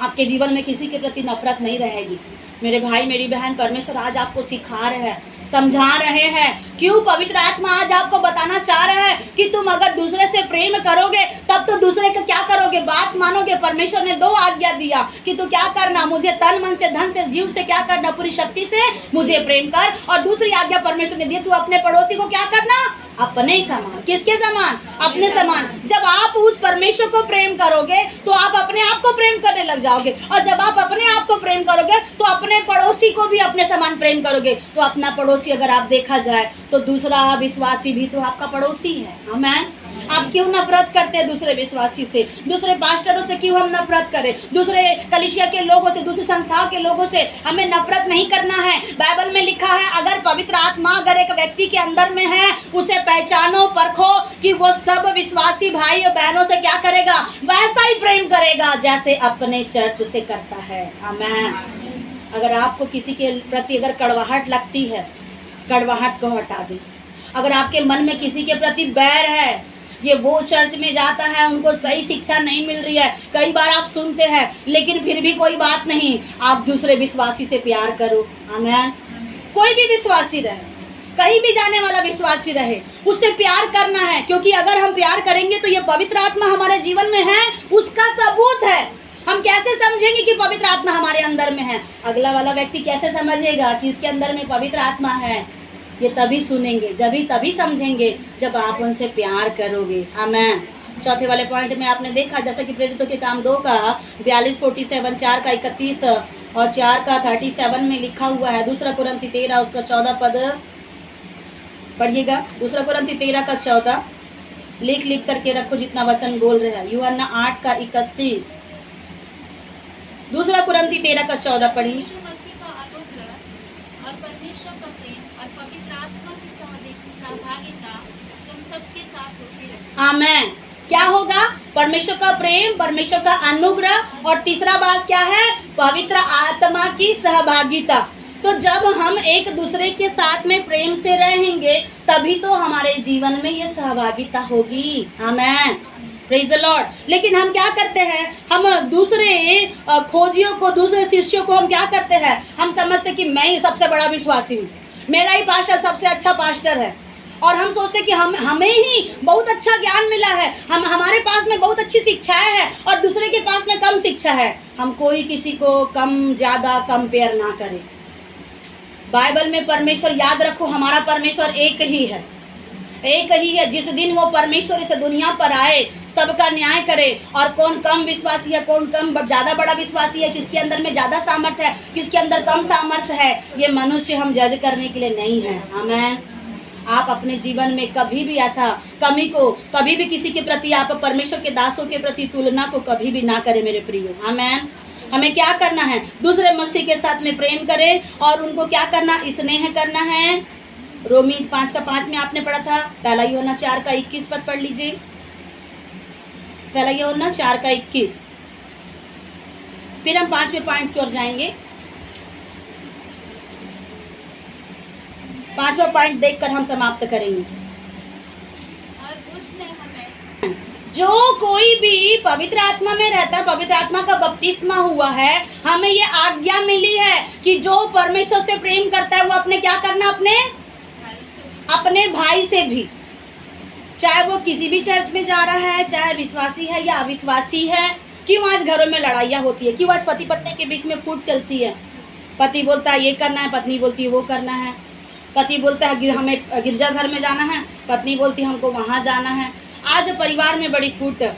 आपके जीवन में किसी के प्रति नफरत नहीं रहेगी। मेरे भाई मेरी बहन, परमेश्वर आज आपको सिखा रहे हैं, समझा रहे हैं। क्यों? पवित्र आत्मा आज आपको बताना चाह रहे हैं कि तुम अगर दूसरे से प्रेम करोगे तब तो दूसरे का क्या करोगे, बात मानोगे। परमेश्वर ने 2 आज्ञा दिया कि तू क्या करना, मुझे तन मन से, धन से, जीव से क्या करना, पूरी शक्ति से मुझे प्रेम कर। और दूसरी आज्ञा परमेश्वर ने दी, तू अपने पड़ोसी को क्या करना, अपने ही समान। किसके समान? अपने समान। जब आप उस परमेश्वर को प्रेम करोगे तो आप अपने आप को प्रेम करने लग जाओगे, और जब आप अपने आप को प्रेम करोगे तो अपने पड़ोसी को भी अपने समान प्रेम करोगे। तो अपना पड़ोसी अगर आप देखा जाए तो दूसरा विश्वासी भी तो आपका पड़ोसी है। आमीन। आप क्यों नफरत करते हैं दूसरे विश्वासी से, दूसरे पास्टरों से क्यों हम नफरत करें, दूसरे कलीसिया के लोगों से, दूसरी संस्था के लोगों से हमें नफरत नहीं करना है। बाइबल में लिखा है अगर पवित्र आत्मा अगर एक व्यक्ति के अंदर में है, उसे पहचानो, परखो कि वो सब विश्वासी भाई और बहनों से क्या करेगा, वैसा ही प्रेम करेगा जैसे अपने चर्च से करता है। आमीन। अगर आपको किसी के प्रति अगर कड़वाहट लगती है, कड़वाहट को हटा दे। अगर आपके मन में किसी के प्रति बैर है, ये वो चर्च में जाता है, उनको सही शिक्षा नहीं मिल रही है, कई बार आप सुनते हैं, लेकिन फिर भी कोई बात नहीं, आप दूसरे विश्वासी से प्यार करो। आमीन। कोई भी विश्वासी रहे, कहीं भी जाने वाला विश्वासी रहे, उससे प्यार करना है। क्योंकि अगर हम प्यार करेंगे तो ये पवित्र आत्मा हमारे जीवन में है, उसका सबूत है। हम कैसे समझेंगे कि पवित्र आत्मा हमारे अंदर में है? अगला वाला व्यक्ति कैसे समझेगा कि इसके अंदर में पवित्र आत्मा है? ये तभी सुनेंगे, तभी समझेंगे जब आप उनसे प्यार करोगे। आमीन। चौथे वाले पॉइंट में आपने देखा, जैसा कि प्रेरितों के काम 2 का 42, 47, 4 का 31 और 4 का 37 में लिखा हुआ है। 2 कुरिन्थी 13 उसका 14 पद पढ़िएगा। 2 कुरिन्थी 13 का 14 लिख करके रखो जितना वचन बोल रहे हैं। यूहन्ना 8 का 31, दूसरा कुरिन्थी 13:14 पढ़ी। यीशु मसीह का अनुग्रह और परमेश्वर का प्रेम और पवित्र आत्मा की सहभागिता तुम सबके साथ होती रहे। आमेन। क्या होगा? परमेश्वर का प्रेम, परमेश्वर का अनुग्रह, और तीसरा बात क्या है? पवित्र आत्मा की सहभागिता। तो जब हम एक दूसरे के साथ में प्रेम से रहेंगे तभी तो हमारे जीवन में ये सहभागिता होगी। आमेन, प्रेज द लॉर्ड। लेकिन हम क्या करते हैं? हम दूसरे खोजियों को, दूसरे शिष्यों को हम क्या करते हैं? हम समझते कि मैं ही सबसे बड़ा विश्वासी हूँ, मेरा ही पास्टर सबसे अच्छा पास्टर है, और हम सोचते कि हमें ही बहुत अच्छा ज्ञान मिला है, हमारे पास में बहुत अच्छी शिक्षाएं हैं और दूसरे के पास में कम शिक्षा है। हम कोई किसी को कम ज़्यादा कंपेयर ना करें। बाइबल में परमेश्वर, याद रखो, हमारा परमेश्वर एक ही है, एक ही है। जिस दिन वो परमेश्वर इस दुनिया पर आए, सबका न्याय करे, और कौन कम विश्वासी है, कौन कम ज़्यादा बड़ा विश्वासी है, किसके अंदर में ज़्यादा सामर्थ्य है, किसके अंदर कम सामर्थ्य है, ये मनुष्य हम जज करने के लिए नहीं है। आमेन। आप अपने जीवन में कभी भी ऐसा कमी को, कभी भी किसी के प्रति, आप परमेश्वर के दासों के प्रति तुलना को कभी भी ना करें मेरे प्रियो। आमेन। हमें क्या करना है? दूसरे मसीह के साथ में प्रेम करें, और उनको क्या करना? स्नेह करना है। रोमी 5:5 में आपने पढ़ा था। पहला यूहन्ना 4:21 पद पढ़ लीजिए। पहला यूहन्ना 4:21। फिर हम 5वें पॉइंट की ओर जाएंगे। 5वां पॉइंट देखकर हम समाप्त करेंगे। और उसने हमें, जो कोई भी पवित्र आत्मा में रहता है, पवित्र आत्मा का बपतिस्मा हुआ है, हमें ये आज्ञा मिली है कि जो परमेश्वर से प्रेम करता है वो अपने क्या करना? अपने भाई से भी, चाहे वो किसी भी चर्च में जा रहा है, चाहे विश्वासी है या अविश्वासी है। क्यों आज घरों में लड़ाइयाँ होती है? क्यों आज पति पत्नी के बीच में फूट चलती है? पति बोलता है ये करना है, पत्नी बोलती है वो करना है। पति बोलता है हमें गिरजाघर में जाना है, पत्नी बोलती है हमको वहाँ जाना है। आज परिवार में बड़ी फूट है,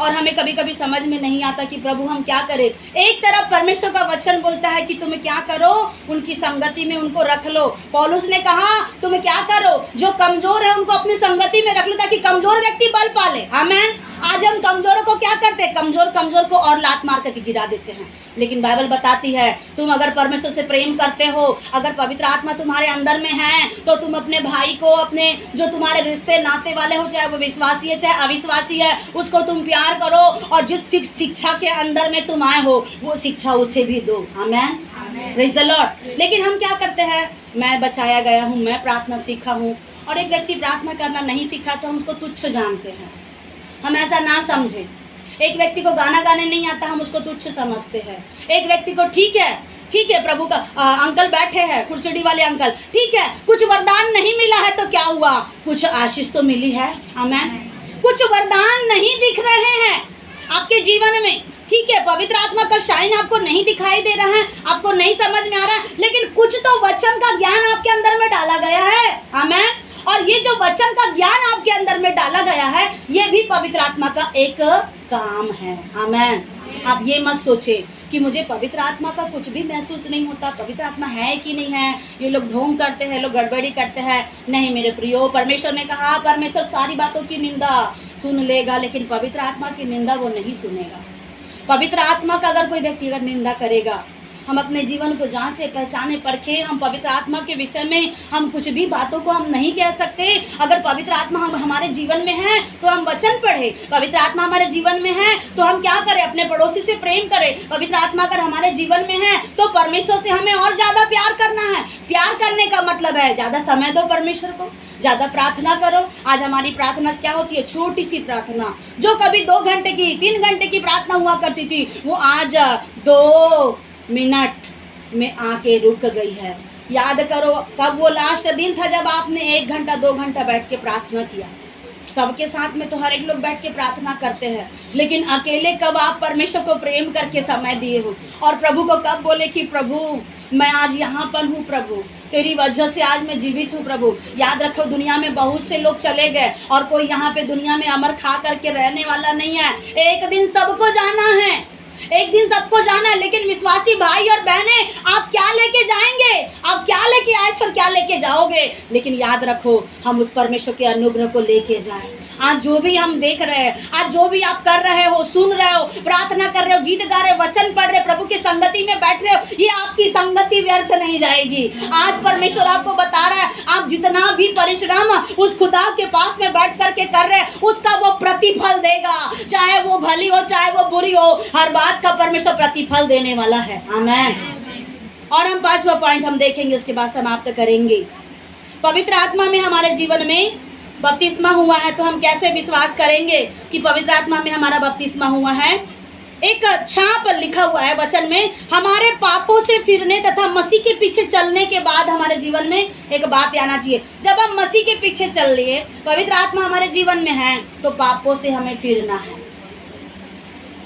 और हमें कभी कभी समझ में नहीं आता कि प्रभु हम क्या करें। एक तरफ परमेश्वर का वचन बोलता है कि तुम क्या करो? उनकी संगति में उनको रख लो। पौलुस ने कहा तुम क्या करो? जो कमजोर है उनको अपनी संगति में रख लो, ताकि कमजोर व्यक्ति बल पाले। आमेन। आज हम कमजोरों को क्या करते हैं? कमजोर को और लात मार करके गिरा देते हैं। लेकिन बाइबल बताती है तुम अगर परमेश्वर से प्रेम करते हो, अगर पवित्र आत्मा तुम्हारे अंदर में है, तो तुम अपने भाई को, अपने जो तुम्हारे रिश्ते नाते वाले हो, चाहे वो विश्वासी है चाहे अविश्वासी है, उसको तुम प्यार करो, और जिस शिक्षा के अंदर में तुम आए हो वो शिक्षा उसे भी दो। आमेन, प्रेज़ द लॉर्ड। लेकिन हम क्या करते हैं? मैं बचाया गया हूँ, मैं प्रार्थना सीखा हूँ, और एक व्यक्ति प्रार्थना करना नहीं सीखा तो हम उसको तुच्छ जानते हैं। हम ऐसा ना समझें। एक व्यक्ति को गाना गाने नहीं आता, हम उसको तुच्छ समझते हैं। एक व्यक्ति को ठीक है प्रभु का अंकल बैठे हैं, कुर्सीडी वाले अंकल, ठीक है, कुछ वरदान नहीं मिला है तो क्या हुआ? कुछ आशीष तो मिली है। आमेन। कुछ वरदान नहीं दिख रहे हैं आपके जीवन में, ठीक है, पवित्र आत्मा का शाइन आपको नहीं दिखाई दे रहा है, आपको नहीं समझ में आ रहा है, लेकिन कुछ तो वचन का ज्ञान आपके अंदर में डाला गया है। आमेन। और ये जो वचन का ज्ञान आपके अंदर में डाला गया है, ये भी पवित्र आत्मा का एक काम है। आमेन। आप ये मत सोचे कि मुझे पवित्र आत्मा का कुछ भी महसूस नहीं होता, पवित्र आत्मा है कि नहीं है, ये लोग ढोंग करते हैं, लोग गड़बड़ी करते हैं। नहीं मेरे प्रियो, परमेश्वर ने कहा, परमेश्वर सारी बातों की निंदा सुन लेगा, लेकिन पवित्र आत्मा की निंदा वो नहीं सुनेगा। पवित्र आत्मा का अगर कोई व्यक्ति अगर निंदा करेगा, हम अपने जीवन को जांचे, पहचाने, परखे। हम पवित्र आत्मा के विषय में हम कुछ भी बातों को हम नहीं कह सकते। अगर पवित्र आत्मा हमारे जीवन में है तो हम वचन पढ़े। पवित्र आत्मा हमारे जीवन में है तो हम क्या करें? अपने पड़ोसी से प्रेम करें। पवित्र आत्मा अगर हमारे जीवन में है तो परमेश्वर से हमें और ज़्यादा प्यार करना है। प्यार करने का मतलब है ज़्यादा समय दो परमेश्वर को, ज़्यादा प्रार्थना करो। आज हमारी प्रार्थना क्या होती है? छोटी सी प्रार्थना, जो कभी 2 घंटे की, 3 घंटे की प्रार्थना हुआ करती थी, वो आज 2 मिनट में आके रुक गई है। याद करो कब वो लास्ट दिन था जब आपने 1 घंटा 2 घंटा बैठ के प्रार्थना किया। सबके साथ में तो हर एक लोग बैठ के प्रार्थना करते हैं, लेकिन अकेले कब आप परमेश्वर को प्रेम करके समय दिए हो? और प्रभु को कब बोले कि प्रभु मैं आज यहाँ पर हूँ, प्रभु तेरी वजह से आज मैं जीवित हूँ। प्रभु याद रखो, दुनिया में बहुत से लोग चले गए और कोई यहाँ पे दुनिया में अमर खा करके रहने वाला नहीं है। एक दिन सबको जाना है, एक दिन सबको जाना है। लेकिन विश्वासी भाई और बहनें, आप क्या लेके जाएंगे? आप क्या लेके आए थे और क्या लेके जाओगे? लेकिन याद रखो, हम उस परमेश्वर के अनुग्रह को लेके जाएं। आज जो भी हम देख रहे हैं, आज जो भी आप कर रहे हो, सुन रहे हो, प्रार्थना कर रहे हो, गीत गा रहे हो, वचन पढ़ रहे हो, प्रभु की संगति में बैठ रहे हो, ये आपकी संगति व्यर्थ नहीं जाएगी। आज परमेश्वर आपको बता रहा है, आप जितना भी परिश्रम उस खुदा के पास में बैठ करके कर रहे हैं, उसका वो प्रतिफल देगा, चाहे वो भली हो चाहे वो बुरी हो, हर बात का परमेश्वर प्रतिफल देने वाला है। आमेन। और हम 5वां पॉइंट हम देखेंगे, उसके बाद समाप्त करेंगे। पवित्र आत्मा में हमारे जीवन में बपतिस्मा हुआ है, तो हम कैसे विश्वास करेंगे कि पवित्र आत्मा में हमारा बपतिस्मा हुआ है? एक छाप लिखा हुआ है वचन में, हमारे पापों से फिरने तथा मसीह के पीछे चलने के बाद हमारे जीवन में एक बात आना चाहिए। जब हम मसीह के पीछे चल लिए, पवित्र आत्मा हमारे जीवन में है, तो पापों से हमें फिरना है।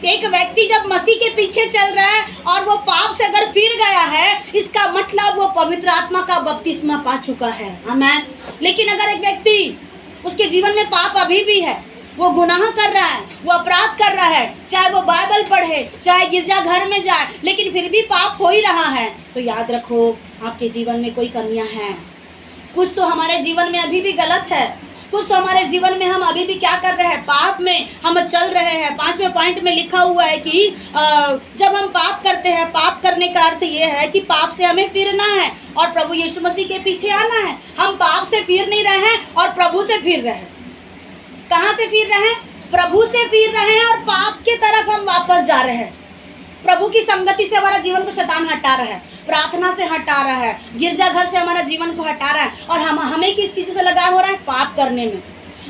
एक व्यक्ति जब मसीह के पीछे चल रहा है और वो पाप से अगर फिर गया है, इसका मतलब वो पवित्र आत्मा का बपतिस्मा पा चुका है। आमेन। लेकिन अगर एक व्यक्ति, उसके जीवन में पाप अभी भी है, वो गुनाह कर रहा है, वो अपराध कर रहा है, चाहे वो बाइबल पढ़े, चाहे गिरजा घर में जाए, लेकिन फिर भी पाप हो ही रहा है, तो याद रखो आपके जीवन में कोई कमियां हैं। कुछ तो हमारे जीवन में अभी भी गलत है, कुछ तो हमारे जीवन में हम अभी भी क्या कर रहे हैं, पाप में हम चल रहे हैं। 5वें पॉइंट में लिखा हुआ है कि जब हम पाप करते हैं, पाप करने का अर्थ ये है कि पाप से हमें फिरना है और प्रभु यीशु मसीह के पीछे आना है। हम पाप से फिर नहीं रहे हैं और प्रभु से फिर रहे हैं। कहाँ से फिर रहे हैं? प्रभु से फिर रहे हैं और पाप की तरफ हम वापस जा रहे हैं। प्रभु की संगति से हमारा जीवन को शैतान हटा रहा है, प्रार्थना से हटा रहा है, गिरजा घर से हमारा जीवन को हटा रहा है, और हमें किस चीज़ से लगाव हो रहा है? पाप करने में।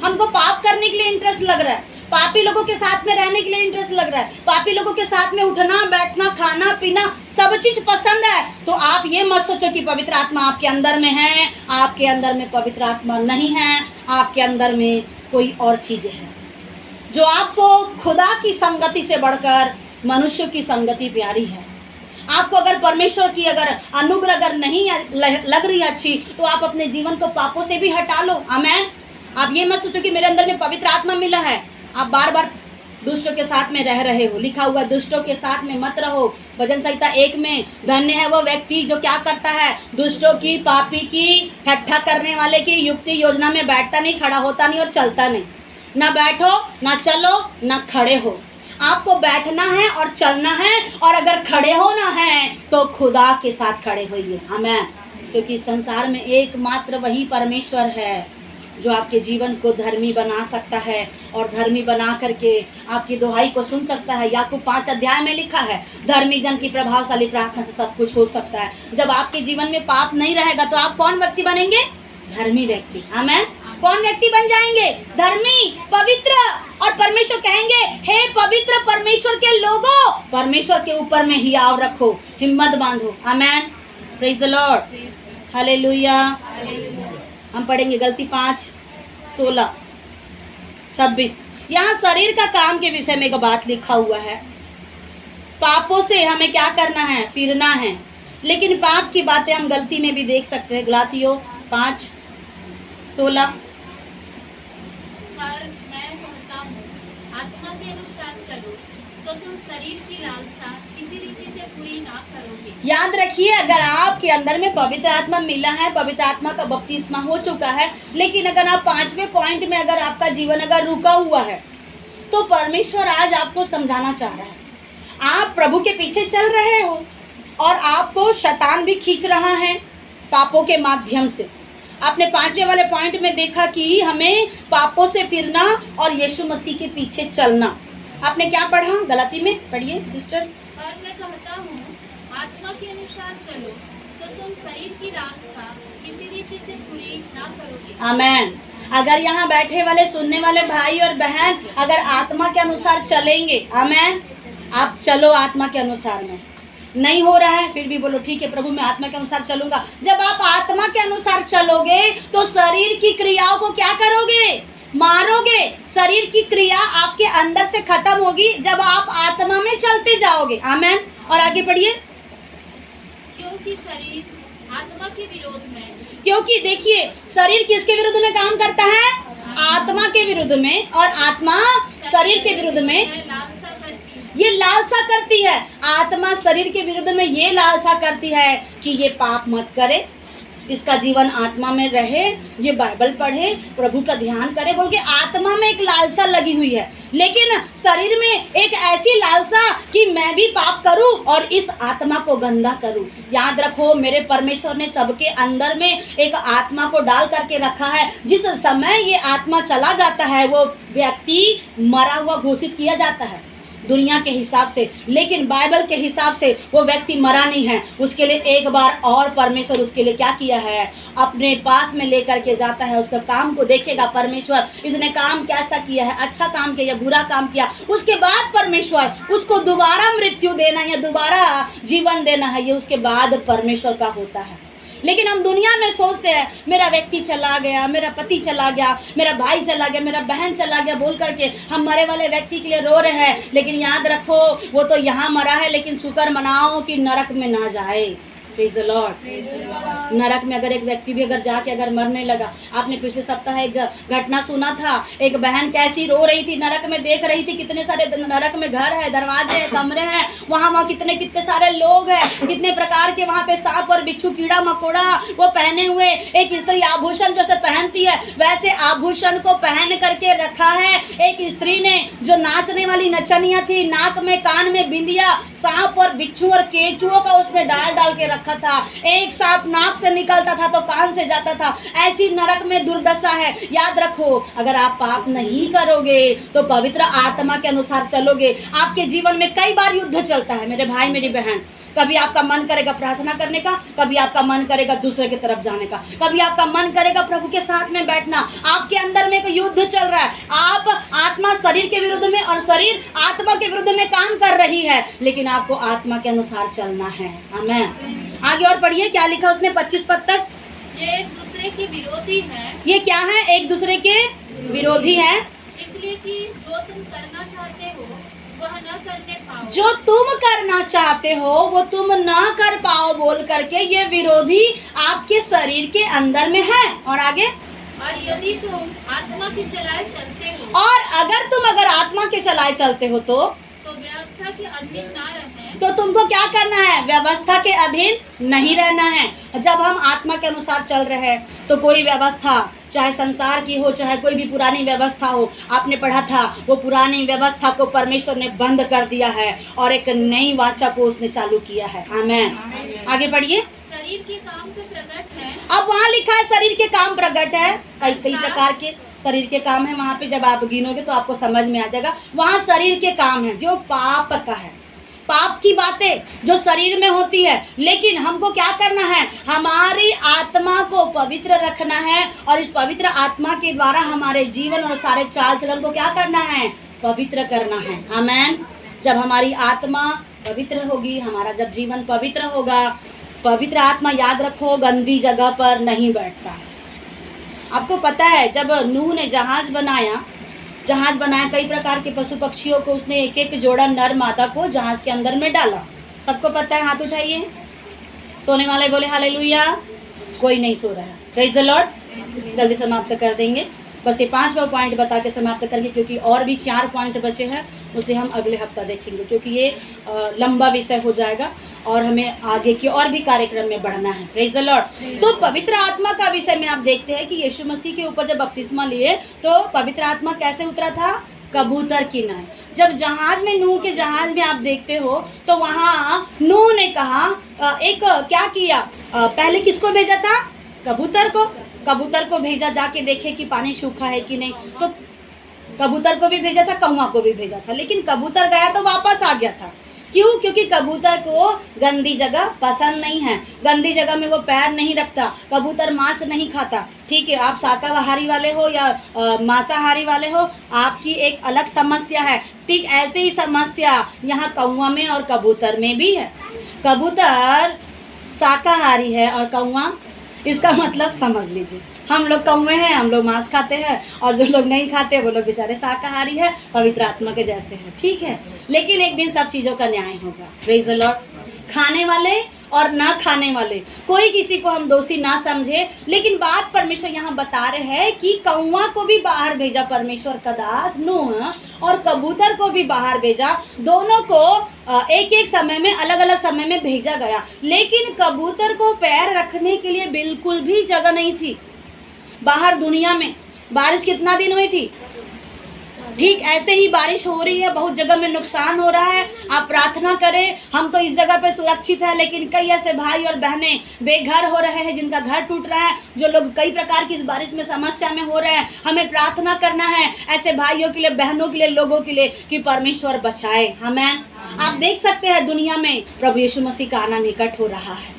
हमको पाप करने के लिए इंटरेस्ट लग रहा है, पापी लोगों के साथ में रहने के लिए इंटरेस्ट लग रहा है, पापी लोगों के साथ में उठना बैठना खाना पीना सब चीज़ पसंद है। तो आप ये मत सोचो कि पवित्र आत्मा आपके अंदर में है। आपके अंदर में पवित्र आत्मा नहीं है, आपके अंदर में कोई और चीज़ है जो आपको खुदा की संगति से बढ़कर मनुष्य की संगति प्यारी है। आपको अगर परमेश्वर की अगर अनुग्रह अगर नहीं लग रही अच्छी, तो आप अपने जीवन को पापों से भी हटा लो। आमेन। आप ये मत सोचो कि मेरे अंदर में पवित्र आत्मा मिला है, आप बार बार दुष्टों के साथ में रह रहे हो। लिखा हुआ दुष्टों के साथ में मत रहो। भजन संहिता 1 में, धन्य है वो व्यक्ति जो क्या करता है, दुष्टों की, पापी की, ठट्ठा करने वाले की युक्ति योजना में बैठता नहीं, खड़ा होता नहीं और चलता नहीं। ना बैठो, ना चलो, ना खड़े हो। आपको बैठना है और चलना है, और अगर खड़े होना है तो खुदा के साथ खड़े होइए। आमेन। क्योंकि संसार में एकमात्र वही परमेश्वर है जो आपके जीवन को धर्मी बना सकता है, और धर्मी बना करके आपकी दुहाई को सुन सकता है। याकूब 5 अध्याय में लिखा है, धर्मी जन की प्रभावशाली प्रार्थना से सब कुछ हो सकता है। जब आपके जीवन में पाप नहीं रहेगा तो आप कौन व्यक्ति बनेंगे? धर्मी व्यक्ति। आमेन। कौन व्यक्ति बन जाएंगे? धर्मी, पवित्र। और परमेश्वर कहेंगे, हे पवित्र परमेश्वर के लोगों, परमेश्वर के ऊपर में हियाव रखो, हिम्मत बांधो। Amen. Praise the lord. Hallelujah. हम पढ़ेंगे गलती 5, 16, 26। यहाँ शरीर का काम के विषय में एक बात लिखा हुआ है। पापों से हमें क्या करना है? फिरना है। लेकिन पाप की बातें हम गलती में भी देख सकते हैं। गलातियों 5, 16। पर मैं कहता हूँ, आत्मा के अनुसार चलो, तो तुम शरीर की लालसा किसी रीति से पूरी ना करोगे। याद रखिए, अगर आपके अंदर में पवित्र आत्मा मिला है, पवित्र आत्मा का बपतिस्मा हो चुका है, लेकिन अगर आप 5वें पॉइंट में अगर आपका जीवन अगर रुका हुआ है, तो परमेश्वर आज आपको समझाना चाह रहा है। आप प्रभु के पीछे चल रहे हो और आपको शैतान भी खींच रहा है पापों के माध्यम से। आपने 5वें वाले पॉइंट में देखा कि हमें पापों से फिरना और यीशु मसीह के पीछे चलना। आपने क्या पढ़ा? गलाती में पढ़िए सिस्टर। पर मैं कहता हूँ, आत्मा के अनुसार चलो, तो तुम शरीर की लालसा किसी रीति से पूरी ना करोगे। आमेन। अगर यहाँ बैठे वाले सुनने वाले भाई और बहन अगर आत्मा के अनुसार चलेंगे, आमेन, आप चलो आत्मा के अनुसार में। नहीं हो रहा है फिर भी बोलो, ठीक है प्रभु मैं आत्मा के अनुसार चलूंगा। जब आप आत्मा के अनुसार चलोगे तो शरीर की क्रियाओं को क्या करोगे? मारोगे। शरीर की क्रिया आपके अंदर से खत्म होगी जब आप आत्मा में चलते जाओगे। आमेन। और आगे पढ़िए। क्योंकि शरीर आत्मा के विरोध में, क्योंकि देखिए शरीर किसके विरुद्ध में काम करता है? आत्मा के विरुद्ध में, और आत्मा शरीर के विरुद्ध में लालसा करती है। ये लालसा करती है। आत्मा शरीर के विरुद्ध में ये लालसा करती है कि ये पाप मत करे, इसका जीवन आत्मा में रहे, ये बाइबल पढ़े, प्रभु का ध्यान करे, बोल के आत्मा में एक लालसा लगी हुई है, लेकिन शरीर में एक ऐसी लालसा कि मैं भी पाप करूं और इस आत्मा को गंदा करूं। याद रखो, मेरे परमेश्वर ने सबके अंदर में एक आत्मा को डाल करके रखा है। जिस समय ये आत्मा चला जाता है वो व्यक्ति मरा हुआ घोषित किया जाता है दुनिया के हिसाब से, लेकिन बाइबल के हिसाब से वो व्यक्ति मरा नहीं है। उसके लिए एक बार और परमेश्वर उसके लिए क्या किया है, अपने पास में लेकर के जाता है, उसका काम को देखेगा परमेश्वर, इसने काम कैसा किया है, अच्छा काम किया या बुरा काम किया। उसके बाद परमेश्वर उसको दोबारा मृत्यु देना या दोबारा जीवन देना है, ये उसके बाद परमेश्वर का होता है। लेकिन हम दुनिया में सोचते हैं मेरा व्यक्ति चला गया, मेरा पति चला गया, मेरा भाई चला गया, मेरा बहन चला गया, बोल करके हम मरे वाले व्यक्ति के लिए रो रहे हैं। लेकिन याद रखो, वो तो यहाँ मरा है, लेकिन शुक्र मनाओ कि नरक में ना जाए। Praise the Lord. नरक में अगर एक व्यक्ति भी अगर जाके अगर मरने लगा, आपने पिछले सप्ताह एक घटना सुना था, एक बहन कैसी रो रही थी, नरक में देख रही थी कितने सारे नरक में घर है, दरवाजे हैं, कमरे हैं, वहाँ कितने कितने सारे लोग हैं, कितने प्रकार के वहाँ पे सांप और बिच्छू, कीड़ा मकोड़ा वो पहने हुए। एक स्त्री आभूषण जैसे पहनती है वैसे आभूषण को पहन करके रखा है। एक स्त्री ने जो नाचने वाली नचनिया थी, नाक में कान में बिंदिया, सांप और बिच्छू और केंचुओं का उसने डाल डाल के रखा था। एक सांप नाक से निकलता था तो कान से जाता था। ऐसी नरक में दुर्दशा है। याद रखो, अगर आप पाप नहीं करोगे तो पवित्र आत्मा के अनुसार चलोगे, आपके जीवन में कई बार युद्ध चलता है मेरे भाई मेरी बहन। कभी आपका मन करेगा प्रार्थना करने का, कभी आपका मन करेगा दूसरे की तरफ जाने का, कभी आपका मन करेगा प्रभु के साथ में बैठना। आपके अंदर में एक युद्ध चल रहा है। आप आत्मा शरीर के विरुद्ध में और शरीर आत्मा के विरुद्ध में काम कर रही है, लेकिन आपको आत्मा के अनुसार चलना है। आमीन। आगे और पढ़िए, क्या लिखा उसमें 25 पद तक। ये एक दूसरे के विरोधी हैं। ये क्या है? एक दूसरे के विरोधी है, इसलिए कि जो तुम करना चाहते हो वह न करने पाओ। जो तुम करना चाहते हो वो तुम ना कर पाओ बोल करके ये विरोधी आपके शरीर के अंदर में है। और आगे, और यदि तुम आत्मा की चलाए चलते हो, और अगर आत्मा के चलाए चलते हो तो व्यवस्था के अधीन ना रहें। तो तुमको क्या करना है? व्यवस्था के अधीन नहीं रहना है। जब हम आत्मा के अनुसार चल रहे हैं तो कोई व्यवस्था, चाहे संसार की हो चाहे कोई भी पुरानी व्यवस्था हो, आपने पढ़ा था वो पुरानी व्यवस्था को परमेश्वर ने बंद कर दिया है और एक नई वाचा को उसने चालू किया है। आमीन। आगे पढ़िए। शरीर के काम तो प्रकट है। अब वहाँ लिखा है शरीर के काम प्रकट है। कई प्रकार के शरीर के काम है वहाँ पे, जब आप गिनोगे तो आपको समझ में आ जाएगा। वहाँ शरीर के काम है जो पाप का है, पाप की बातें जो शरीर में होती है। लेकिन हमको क्या करना है? हमारी आत्मा को पवित्र रखना है और इस पवित्र आत्मा के द्वारा हमारे जीवन और सारे चाल चलन को क्या करना है? पवित्र करना है। आमीन। जब हमारी आत्मा पवित्र होगी, हमारा जब जीवन पवित्र होगा, पवित्र आत्मा याद रखो गंदी जगह पर नहीं बैठता। आपको पता है जब नूह ने जहाज बनाया, कई प्रकार के पशु पक्षियों को उसने एक एक जोड़ा नर मादा को जहाज के अंदर में डाला। सबको पता है, हाथ उठाइए। सोने वाले बोले हालेलुया। कोई नहीं सो रहा है। Praise the Lord. जल्दी समाप्त कर देंगे, बस ये 5वां पॉइंट बता के समाप्त करेंगे, क्योंकि और भी 4 पॉइंट बचे हैं, उसे हम अगले हफ्ता देखेंगे, क्योंकि ये लंबा विषय हो जाएगा और हमें आगे के और भी कार्यक्रम में बढ़ना है। Praise the Lord. तो पवित्र आत्मा का विषय में आप देखते हैं कि यीशु मसीह के ऊपर जब बपतिस्मा लिए तो पवित्र आत्मा कैसे उतरा था? कबूतर की नाई। जब जहाज में, नूह के जहाज में आप देखते हो तो वहाँ नूह ने कहा क्या किया? पहले किसको भेजा था? कबूतर को भेजा, जाके देखे कि पानी सूखा है कि नहीं। तो कबूतर को भी भेजा था, कौवा को भी भेजा था, लेकिन कबूतर गया तो वापस आ गया था। क्यों? क्योंकि कबूतर को गंदी जगह पसंद नहीं है, गंदी जगह में वो पैर नहीं रखता। कबूतर मांस नहीं खाता। ठीक है, आप शाकाहारी वाले हो या मांसाहारी वाले हो, आपकी एक अलग समस्या है। ठीक ऐसे ही समस्या यहाँ कौवा में और कबूतर में भी है। कबूतर शाकाहारी है और कौवा, इसका मतलब समझ लीजिए, हम लोग कौवे हैं, हम लोग मांस खाते हैं, और जो लोग नहीं खाते वो लोग बेचारे शाकाहारी है, पवित्र आत्मा के जैसे हैं। ठीक है, लेकिन एक दिन सब चीज़ों का न्याय होगा। Praise the Lord. खाने वाले और ना खाने वाले, कोई किसी को हम दोषी ना समझे। लेकिन बात परमेश्वर यहाँ बता रहे हैं कि कौवा को भी बाहर भेजा परमेश्वर का दास नूह, और कबूतर को भी बाहर भेजा। दोनों को एक एक समय में, अलग अलग समय में भेजा गया। लेकिन कबूतर को पैर रखने के लिए बिल्कुल भी जगह नहीं थी बाहर दुनिया में। बारिश कितना दिन हुई थी? ठीक ऐसे ही बारिश हो रही है, बहुत जगह में नुकसान हो रहा है। आप प्रार्थना करें, हम तो इस जगह पे सुरक्षित है, लेकिन कई ऐसे भाई और बहनें बेघर हो रहे हैं, जिनका घर टूट रहा है, जो लोग कई प्रकार की इस बारिश में समस्या में हो रहे हैं। हमें प्रार्थना करना है ऐसे भाइयों के लिए, बहनों के लिए, लोगों के लिए कि परमेश्वर बचाए। आमीन। आप देख सकते हैं दुनिया में प्रभु यीशु मसीह का आना निकट हो रहा है।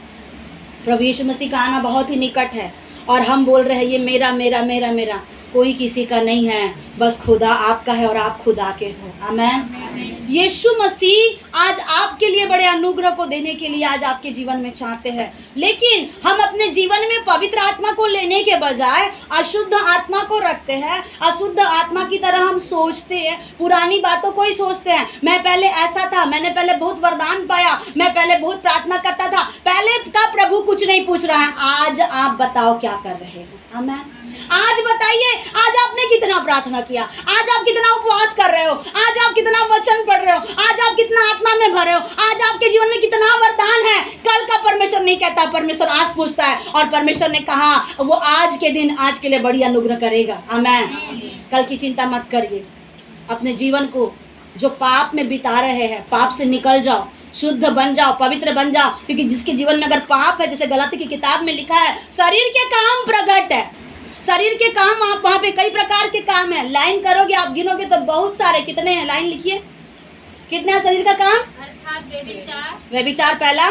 प्रभु यीशु मसीह का आना बहुत ही निकट है, और हम बोल रहे हैं ये मेरा मेरा मेरा मेरा, कोई किसी का नहीं है, बस खुदा आपका है और आप खुदा के हो। आमीन। यीशु मसीह आज आपके लिए बड़े अनुग्रह को देने के लिए आज आपके जीवन में चाहते हैं, लेकिन हम अपने जीवन में पवित्र आत्मा को लेने के बजाय अशुद्ध आत्मा को रखते हैं। अशुद्ध आत्मा की तरह हम सोचते हैं, पुरानी बातों को ही सोचते हैं। मैं पहले ऐसा था, मैंने पहले बहुत वरदान पाया, मैं पहले बहुत प्रार्थना करता था। पहले का प्रभु कुछ नहीं पूछ रहा है, आज आप बताओ क्या कर रहे हो। आमीन। आज बताइए, आज आपने कितना प्रार्थना किया, आज आप कितना उपवास कर रहे हो, आज आप कितना वचन पढ़ रहे हो, आज आप कितना आत्मा में भरे हो, आज आपके जीवन में कितना वरदान है। कल का परमेश्वर नहीं कहता, परमेश्वर आज पूछता है, और परमेश्वर ने कहा वो आज के दिन आज के लिए बड़ी अनुग्रह करेगा। आमीन। कल की चिंता मत करिए, अपने जीवन को जो पाप में बिता रहे हैं, पाप से निकल जाओ, शुद्ध बन जाओ, पवित्र बन जाओ। क्योंकि जिसके जीवन में अगर पाप है, जैसे गलाती की किताब में लिखा है, शरीर के काम प्रकट है। शरीर के काम, आप वहाँ पे कई प्रकार के काम है, लाइन करोगे आप, गिनोगे तो बहुत सारे। कितने हैं? लाइन लिखिए, कितने हैं शरीर का काम? अर्थात व्यभिचार, व्यभिचार पहला,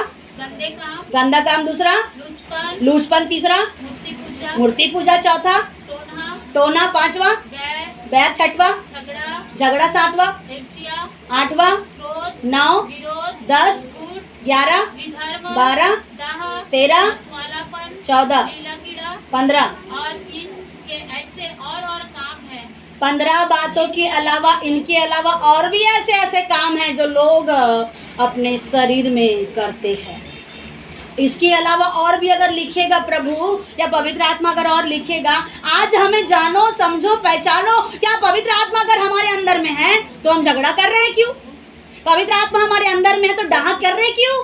गंदा काम दूसरा, लूचपन तीसरा, मूर्ति पूजा चौथा, टोना पांचवा, बैर छठवा, झगड़ा सातवा, आठवां, 9, 10, 11, 12, 13, 14, 15 और इनके ऐसे और काम है। 15 बातों के अलावा, इनके अलावा और भी ऐसे ऐसे काम हैं जो लोग अपने शरीर में करते हैं। इसके अलावा और भी अगर लिखेगा प्रभु या पवित्र आत्मा अगर और लिखेगा, आज हमें जानो, समझो, पहचानो। क्या पवित्र आत्मा अगर हमारे अंदर में है तो हम झगड़ा कर रहे हैं क्यों? पवित्र आत्मा हमारे अंदर में है तो डांट कर रहे हैं क्यों?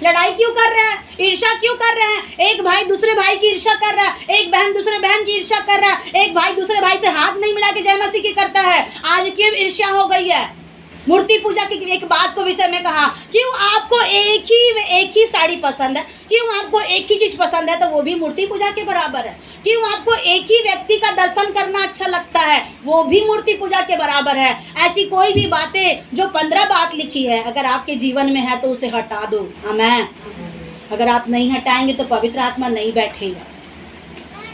लड़ाई क्यों कर रहे हैं? ईर्ष्या क्यों कर रहे हैं? एक भाई दूसरे भाई की ईर्ष्या कर रहा है, एक बहन दूसरे बहन की ईर्ष्या कर रहा है, एक भाई दूसरे भाई से हाथ नहीं मिला के जय मसीह की करता है। आज क्यों ईर्ष्या हो गई है? मूर्ति पूजा की एक बात को विषय में कहा, क्यों आपको एक ही साड़ी पसंद है, क्यों आपको एक ही चीज पसंद है तो वो भी मूर्ति पूजा के बराबर है। क्यों आपको एक ही व्यक्ति का दर्शन करना अच्छा लगता है, वो भी मूर्ति पूजा के बराबर है। ऐसी कोई भी बातें जो 15 बात लिखी है, अगर आपके जीवन में है तो उसे हटा दो। आमीन। अगर आप नहीं हटाएंगे तो पवित्र आत्मा नहीं बैठेगा।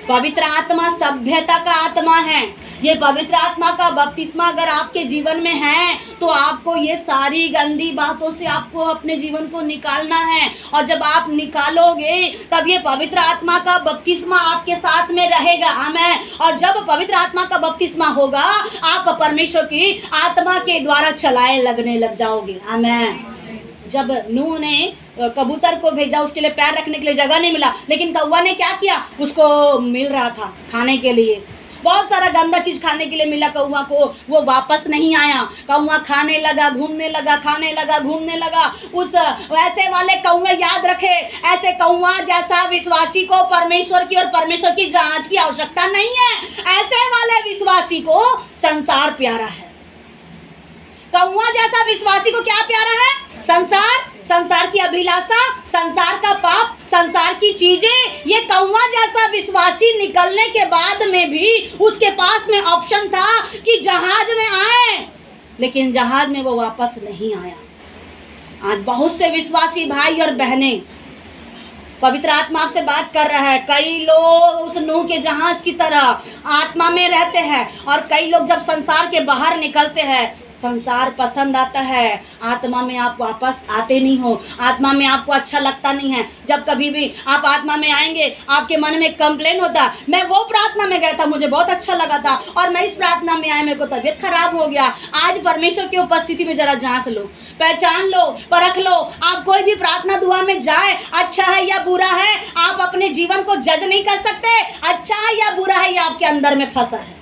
पवित्र आत्मा सभ्यता का आत्मा है। ये पवित्र आत्मा का बपतिस्मा अगर आपके जीवन में है तो आपको ये सारी गंदी बातों से आपको अपने जीवन को निकालना है। और जब आप निकालोगे तब ये पवित्र आत्मा का बपतिस्मा आपके साथ में रहेगा। आमीन। और जब पवित्र आत्मा का बपतिस्मा होगा, आप परमेश्वर की आत्मा के द्वारा चलाए लगने लग जाओगे। आमीन। जब नूह ने कबूतर को भेजा, उसके लिए पैर रखने के लिए जगह नहीं मिला, लेकिन कौवा ने क्या किया? उसको मिल रहा था खाने के लिए, बहुत सारा गंदा चीज खाने के लिए मिला कौवा को, वो वापस नहीं आया। कौवा खाने लगा, घूमने लगा, खाने लगा, घूमने लगा। उस ऐसे वाले कौवे याद रखे, ऐसे कौवा जैसा विश्वासी को परमेश्वर की और परमेश्वर की जांच की आवश्यकता नहीं है। ऐसे वाले विश्वासी को संसार प्यारा है। कौवा जैसा विश्वासी को क्या प्यारा है? संसार, संसार की अभिलाषा, संसार का पाप, संसार की चीजें। ये कौवा जैसा विश्वासी निकलने के बाद में भी उसके पास में ऑप्शन था कि जहाज में आए, लेकिन जहाज में वो वापस नहीं आया। आज बहुत से विश्वासी भाई और बहनें, पवित्र आत्मा आपसे बात कर रहा है। कई लोग उस नूह के जहाज की तरह आत्मा में रहते हैं, और कई लोग जब संसार के बाहर निकलते हैं, संसार पसंद आता है, आत्मा में आप वापस आते नहीं हो, आत्मा में आपको अच्छा लगता नहीं है। जब कभी भी आप आत्मा में आएंगे, आपके मन में कंप्लेन होता, मैं वो प्रार्थना में गया था, मुझे बहुत अच्छा लगा था, और मैं इस प्रार्थना में आया, मेरे को तबीयत खराब हो गया। आज परमेश्वर की उपस्थिति में जरा जांच लो, पहचान लो, परख लो। आप कोई भी प्रार्थना दुआ में जाए, अच्छा है या बुरा है, आप अपने जीवन को जज नहीं कर सकते। अच्छा है या बुरा है, ये आपके अंदर में फंसा है।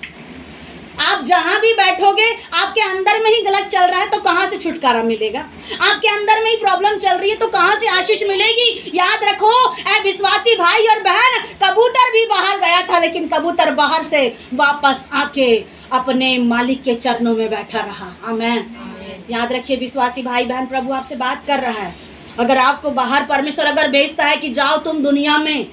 आप जहां भी बैठोगे, आपके अंदर में ही गलत चल रहा है, तो कहां से छुटकारा मिलेगा? आपके अंदर में ही प्रॉब्लम चल रही है, तो कहां से आशीष मिलेगी? याद रखो ऐ विश्वासी भाई और बहन, कबूतर भी बाहर गया था, लेकिन कबूतर बाहर से वापस आके अपने मालिक के चरणों में बैठा रहा। आमीन। याद रखिए विश्वासी भाई बहन, प्रभु आपसे बात कर रहा है। अगर आपको बाहर परमेश्वर अगर भेजता है कि जाओ तुम दुनिया में,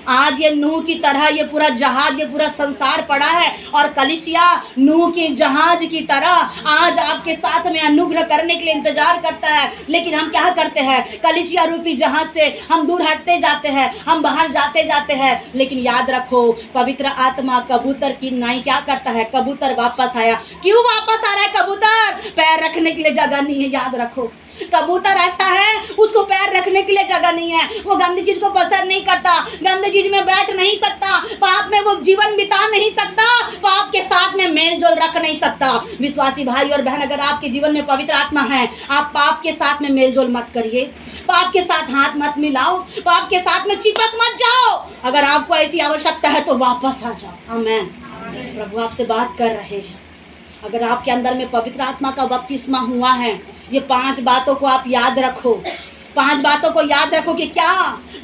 आज ये नूह की तरह ये पूरा जहाज, ये पूरा संसार पड़ा है, और कलीसिया नूह की जहाज की तरह आज आपके साथ में अनुग्रह करने के लिए इंतजार करता है। लेकिन हम क्या करते हैं? कलीसिया रूपी जहाज से हम दूर हटते जाते हैं, हम बाहर जाते जाते हैं। लेकिन याद रखो, पवित्र आत्मा कबूतर की नाई क्या करता है? कबूतर वापस आया। क्यों वापस आ रहा है कबूतर? पैर रखने के लिए जगह नहीं है। याद रखो, कबूतर ऐसा है, उसको पैर रखने के लिए जगह नहीं है, वो गंदी चीज को पसंद नहीं करता, गंदी चीज में बैठ नहीं सकता, पाप में वो जीवन बिता नहीं सकता, पाप के साथ में मेल जोल रख नहीं सकता। विश्वासी भाई और बहन, अगर आपके जीवन में पवित्र आत्मा है, आप पाप के साथ में मेल जोल मत करिए, पाप के साथ हाथ मत मिलाओ, पाप के साथ में चिपक मत जाओ। अगर आपको ऐसी आवश्यकता है तो वापस आ जाओ। आमीन। प्रभु आपसे बात कर रहे हैं। अगर आपके अंदर में पवित्र आत्मा का बपतिस्मा हुआ है, ये 5 बातों को आप याद रखो। 5 बातों को याद रखो कि क्या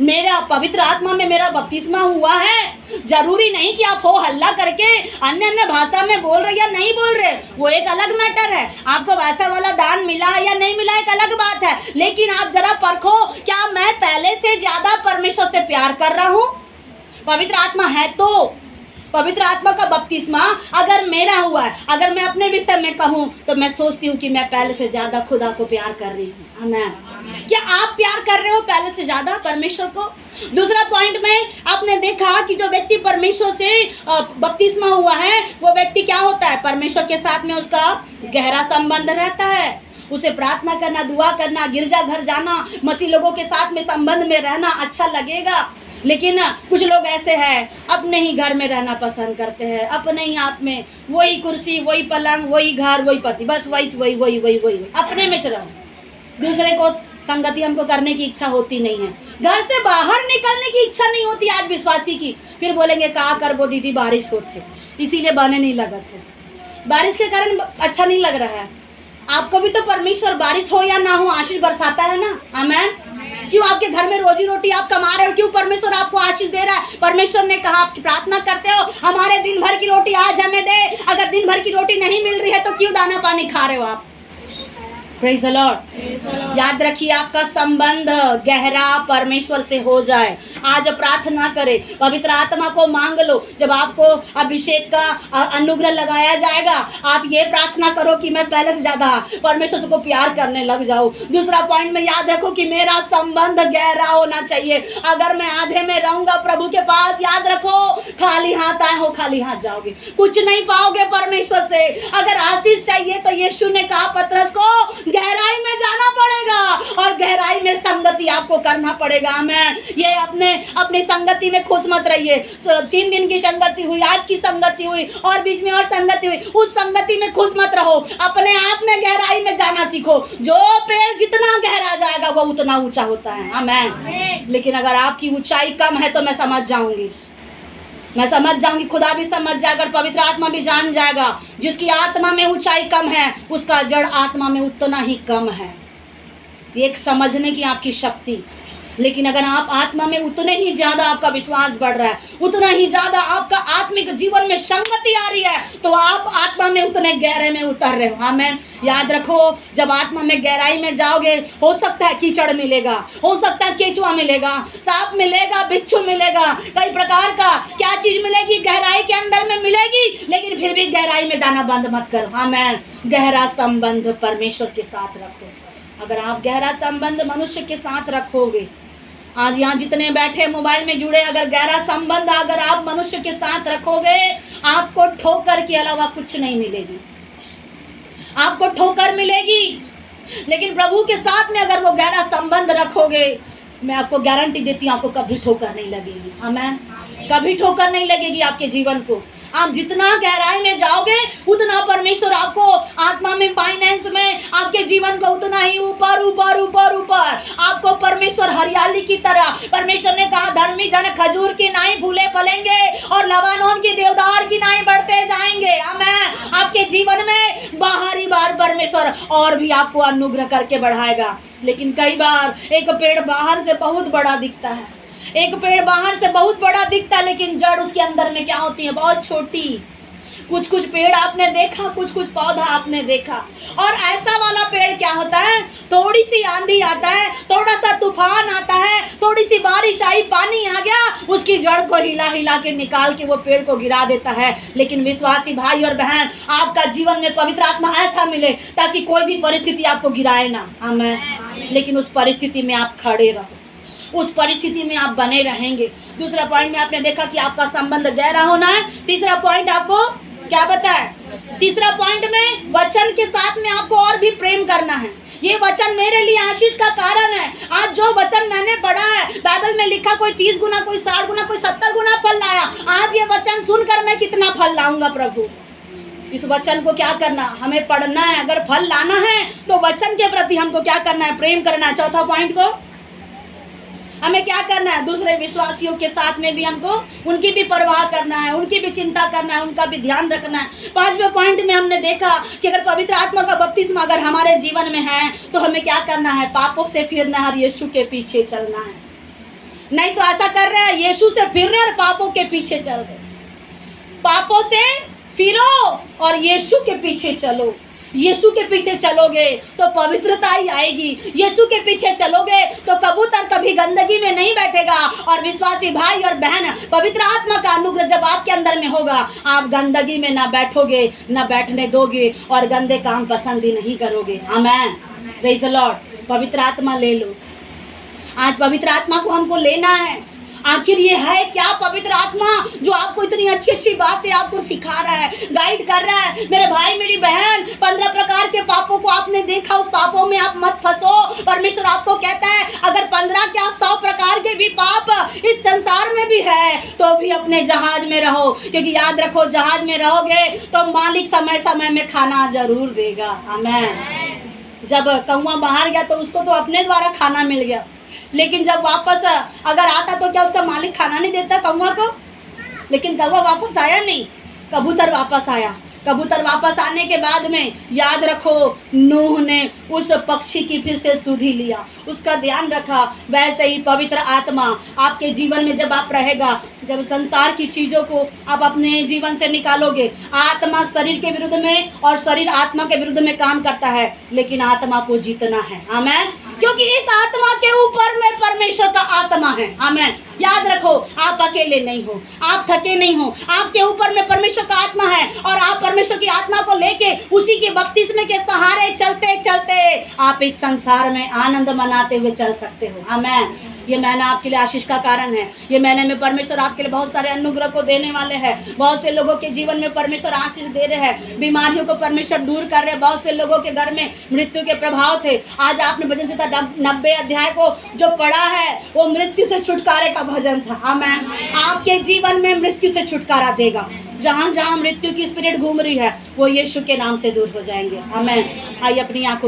मेरा पवित्र आत्मा में मेरा बपतिस्मा हुआ है। जरूरी नहीं कि आप हो हल्ला करके अन्य अन्य भाषा में बोल रहे या नहीं बोल रहे, वो एक अलग मैटर है। आपको वैसा वाला दान मिला है या नहीं मिला, एक अलग बात है। लेकिन आप जरा परखो, क्या मैं पहले से ज्यादा परमेश्वर से प्यार कर रहा हूँ? पवित्र आत्मा है तो पवित्र आत्मा का बपतिस्मा अगर मेरा हुआ है, अगर मैं अपने विषय में कहूँ तो मैं सोचती हूँ कि मैं पहले से ज्यादा खुदा को प्यार कर रही हूँ। आमीन। क्या आप प्यार कर रहे हो पहले से ज्यादा परमेश्वर को? दूसरा पॉइंट में आपने देखा कि जो व्यक्ति परमेश्वर से बपतिस्मा हुआ है, वो व्यक्ति क्या होता है? परमेश्वर के साथ में उसका गहरा संबंध रहता है। उसे प्रार्थना करना, दुआ करना, गिरजा घर जाना, मसीह लोगों के साथ में संबंध में रहना अच्छा लगेगा। लेकिन कुछ लोग ऐसे हैं, अपने ही घर में रहना पसंद करते हैं, अपने ही आप में, वही कुर्सी, वही पलंग, वही घर, वही पति, बस वही वही वही वही वही अपने में चलो। दूसरे को संगति हमको करने की इच्छा होती नहीं है, घर से बाहर निकलने की इच्छा नहीं होती आज विश्वासी की। फिर बोलेंगे का कर वो दीदी बारिश होते, इसीलिए बने नहीं लगा थे, बारिश के कारण अच्छा नहीं लग रहा है। आपको भी तो परमेश्वर बारिश हो या ना हो आशीष बरसाता है ना। आमीन। क्यों आपके घर में रोजी रोटी आप कमा रहे हो? क्यों परमेश्वर आपको आशीष दे रहा है? परमेश्वर ने कहा, आप प्रार्थना करते हो हमारे दिन भर की रोटी आज हमें दे। अगर दिन भर की रोटी नहीं मिल रही है तो क्यों दाना पानी खा रहे हो आप? Praise the Lord. याद रखिए, आपका संबंध गहरा परमेश्वर से हो जाए। आज प्रार्थना करें, पवित्र आत्मा को मांग लो। जब आपको अभिषेक का अनुग्रह लगाया जाएगा, आप ये प्रार्थना करो कि मैं पहले से ज्यादा परमेश्वर को प्यार करने लग जाऊं। दूसरा पॉइंट में याद रखो कि मेरा संबंध गहरा होना चाहिए। अगर मैं आधे में रहूंगा प्रभु के पास, याद रखो खाली हाथ आए हो खाली हाथ जाओगे, कुछ नहीं पाओगे परमेश्वर से। अगर आशीष चाहिए तो यीशु ने कहा पतरस को, गहराई में जाना पड़ेगा और गहराई में संगति आपको करना पड़ेगा। मैं ये अपनी संगति में खुश मत रहिए। 3 दिन की संगति हुई, आज की संगति हुई और बीच में और संगति हुई, उस संगति में खुश मत रहो। अपने आप में गहराई में जाना सीखो। जो पेड़ जितना गहरा जाएगा वो उतना ऊंचा होता है। आमीन। लेकिन अगर आपकी ऊंचाई कम है तो मैं समझ जाऊंगी, खुदा भी समझ जाएगा, पवित्र आत्मा भी जान जाएगा। जिसकी आत्मा में ऊंचाई कम है उसका जड़ आत्मा में उतना ही कम है। एक समझने की आपकी शक्ति। लेकिन अगर आप आत्मा में उतने ही ज्यादा आपका विश्वास बढ़ रहा है, उतना ही ज्यादा आपका आत्मिक जीवन में संगति आ रही है, तो आप आत्मा में उतने गहरे में उतर रहे हो। आमीन। याद रखो, जब आत्मा में गहराई में जाओगे, हो सकता है कीचड़ मिलेगा, हो सकता है केचुआ मिलेगा, सांप मिलेगा, बिच्छू मिलेगा, कई प्रकार का क्या चीज मिलेगी गहराई के अंदर में मिलेगी। लेकिन फिर भी गहराई में जाना बंद मत करो। आमीन। गहरा संबंध परमेश्वर के साथ रखो। अगर आप गहरा संबंध मनुष्य के साथ रखोगे, आज यहाँ जितने बैठे मोबाइल में जुड़े, अगर गहरा संबंध अगर आप मनुष्य के साथ रखोगे, आपको ठोकर के अलावा कुछ नहीं मिलेगी। आपको ठोकर मिलेगी, लेकिन प्रभु के साथ में अगर वो गहरा संबंध रखोगे, मैं आपको गारंटी देती हूँ आपको कभी ठोकर नहीं लगेगी। आमीन। कभी ठोकर नहीं लगेगी आपके जीवन को। आप जितना गहराई में जाओगे उतना परमेश्वर आपको आत्मा में, फाइनेंस में, आपके जीवन को उतना ही ऊपर ऊपर ऊपर ऊपर आपको परमेश्वर हरियाली की तरह, परमेश्वर ने कहा धर्मी जन खजूर की नाई फूले फलेंगे और लबानोन की देवदार की नाई बढ़ते जाएंगे। आमीन। आपके जीवन में बाहरी बार परमेश्वर और भी आपको अनुग्रह करके बढ़ाएगा। लेकिन कई बार एक पेड़ बाहर से बहुत बड़ा दिखता है, एक पेड़ बाहर से बहुत बड़ा दिखता है, लेकिन जड़ उसके अंदर में क्या होती है, बहुत छोटी। कुछ कुछ पेड़ आपने देखा, कुछ कुछ पौधा आपने देखा, और ऐसा वाला पेड़ क्या होता है, थोड़ी सी आंधी आता है, थोड़ा सा तूफान आता है, थोड़ी सी बारिश आई, पानी आ गया, उसकी जड़ को हिला हिला के निकाल के वो पेड़ को गिरा देता है। लेकिन विश्वासी भाई और बहन, आपका जीवन में पवित्र आत्मा ऐसा मिले ताकि कोई भी परिस्थिति आपको गिराए ना। आमीन। लेकिन उस परिस्थिति में आप खड़े रहो, उस परिस्थिति में आप बने रहेंगे। दूसरा पॉइंट में आपने देखा कि आपका संबंध गहरा होना है। तीसरा पॉइंट आपको क्या बताया? तीसरा पॉइंट में वचन के साथ में आपको और भी प्रेम करना है। ये वचन मेरे लिए आशीष का कारण है। आज जो वचन मैंने पढ़ा है, बाइबल में लिखा, कोई 30 गुना, कोई 60 गुना, कोई 70 गुना फल लाया। आज ये वचन सुनकर मैं कितना फल लाऊंगा प्रभु। इस वचन को क्या करना, हमें पढ़ना है। अगर फल लाना है तो वचन के प्रति हमको क्या करना है, प्रेम करना है। चौथा पॉइंट को हमें क्या करना है, दूसरे विश्वासियों के साथ में भी हमको उनकी भी परवाह करना है, उनकी भी चिंता करना है, उनका भी ध्यान रखना है। पांचवें पॉइंट में हमने देखा कि अगर पवित्र आत्मा का बपतिस्मा अगर हमारे जीवन में है तो हमें क्या करना है, पापों से फिरना है और यीशु के पीछे चलना है। नहीं तो ऐसा कर रहे हैं, यीशु से फिर रहे और पापों के पीछे चल रहे। पापों से फिरो और यीशु के पीछे चलो। यीशु के पीछे चलोगे तो पवित्रता ही आएगी। यीशु के पीछे चलोगे तो कबूतर कभी गंदगी में नहीं बैठेगा। और विश्वासी भाई और बहन, पवित्र आत्मा का अनुग्रह जब आपके अंदर में होगा, आप गंदगी में ना बैठोगे, ना बैठने दोगे और गंदे काम पसंद भी नहीं करोगे। आमीन। Praise the Lord. पवित्र आत्मा ले लो। आज पवित्र आत्मा को हमको लेना है। आखिर ये है क्या पवित्र आत्मा जो आपको इतनी अच्छी अच्छी बातें आपको सिखा रहा है, गाइड कर रहा है। मेरे भाई मेरी बहन, 15 प्रकार के पापों को आपने देखा, उस पापों में आप मत फंसो। परमेश्वर आपको कहता है अगर 15 क्या 100 प्रकार के भी पाप इस संसार में भी है तो भी अपने जहाज में रहो, क्योंकि याद रखो जहाज में रहोगे तो मालिक समय समय में खाना जरूर देगा। आमीन। जब कौवा बाहर गया तो उसको तो अपने द्वारा खाना मिल गया, लेकिन जब वापस अगर आता तो क्या उसका मालिक खाना नहीं देता कौवा को? लेकिन कौवा वापस आया नहीं, कबूतर वापस आया। कबूतर वापस आने के बाद में याद रखो नूह ने उस पक्षी की फिर से सुधि लिया, उसका ध्यान रखा। वैसे ही पवित्र आत्मा आपके जीवन में जब आप रहेगा, जब संसार की चीज़ों को आप अपने जीवन से निकालोगे, आत्मा शरीर के विरुद्ध में और शरीर आत्मा के विरुद्ध में काम करता है, लेकिन आत्मा को जीतना है। आमीन। क्योंकि इस आत्मा के ऊपर में परमेश्वर का आत्मा है। आमीन। याद रखो आप अकेले नहीं हो, आप थके नहीं हो, आपके ऊपर में परमेश्वर का आत्मा है और आप परमेश्वर की आत्मा को लेके उसी के बपतिस्मे के सहारे चलते चलते आप इस संसार में आनंद मनाते हुए चल सकते हो। आमीन। ये महीना आपके लिए आशीष का कारण है। ये महीने में परमेश्वर आपके लिए बहुत सारे अनुग्रह को देने वाले हैं। बहुत से लोगों के जीवन में परमेश्वर आशीष दे रहे हैं, बीमारियों को परमेश्वर दूर कर रहे हैं। बहुत से लोगों के घर में मृत्यु के प्रभाव थे। आज आपने भजन संहिता 90 अध्याय को जो पढ़ा है वो मृत्यु से छुटकारे का भजन था। आमीन। आपके जीवन में मृत्यु से छुटकारा देगा। जहाँ जहाँ मृत्यु की स्पिरिट घूम रही है वो यीशु के नाम से दूर हो जाएंगे। आमीन। आइए अपनी आंखों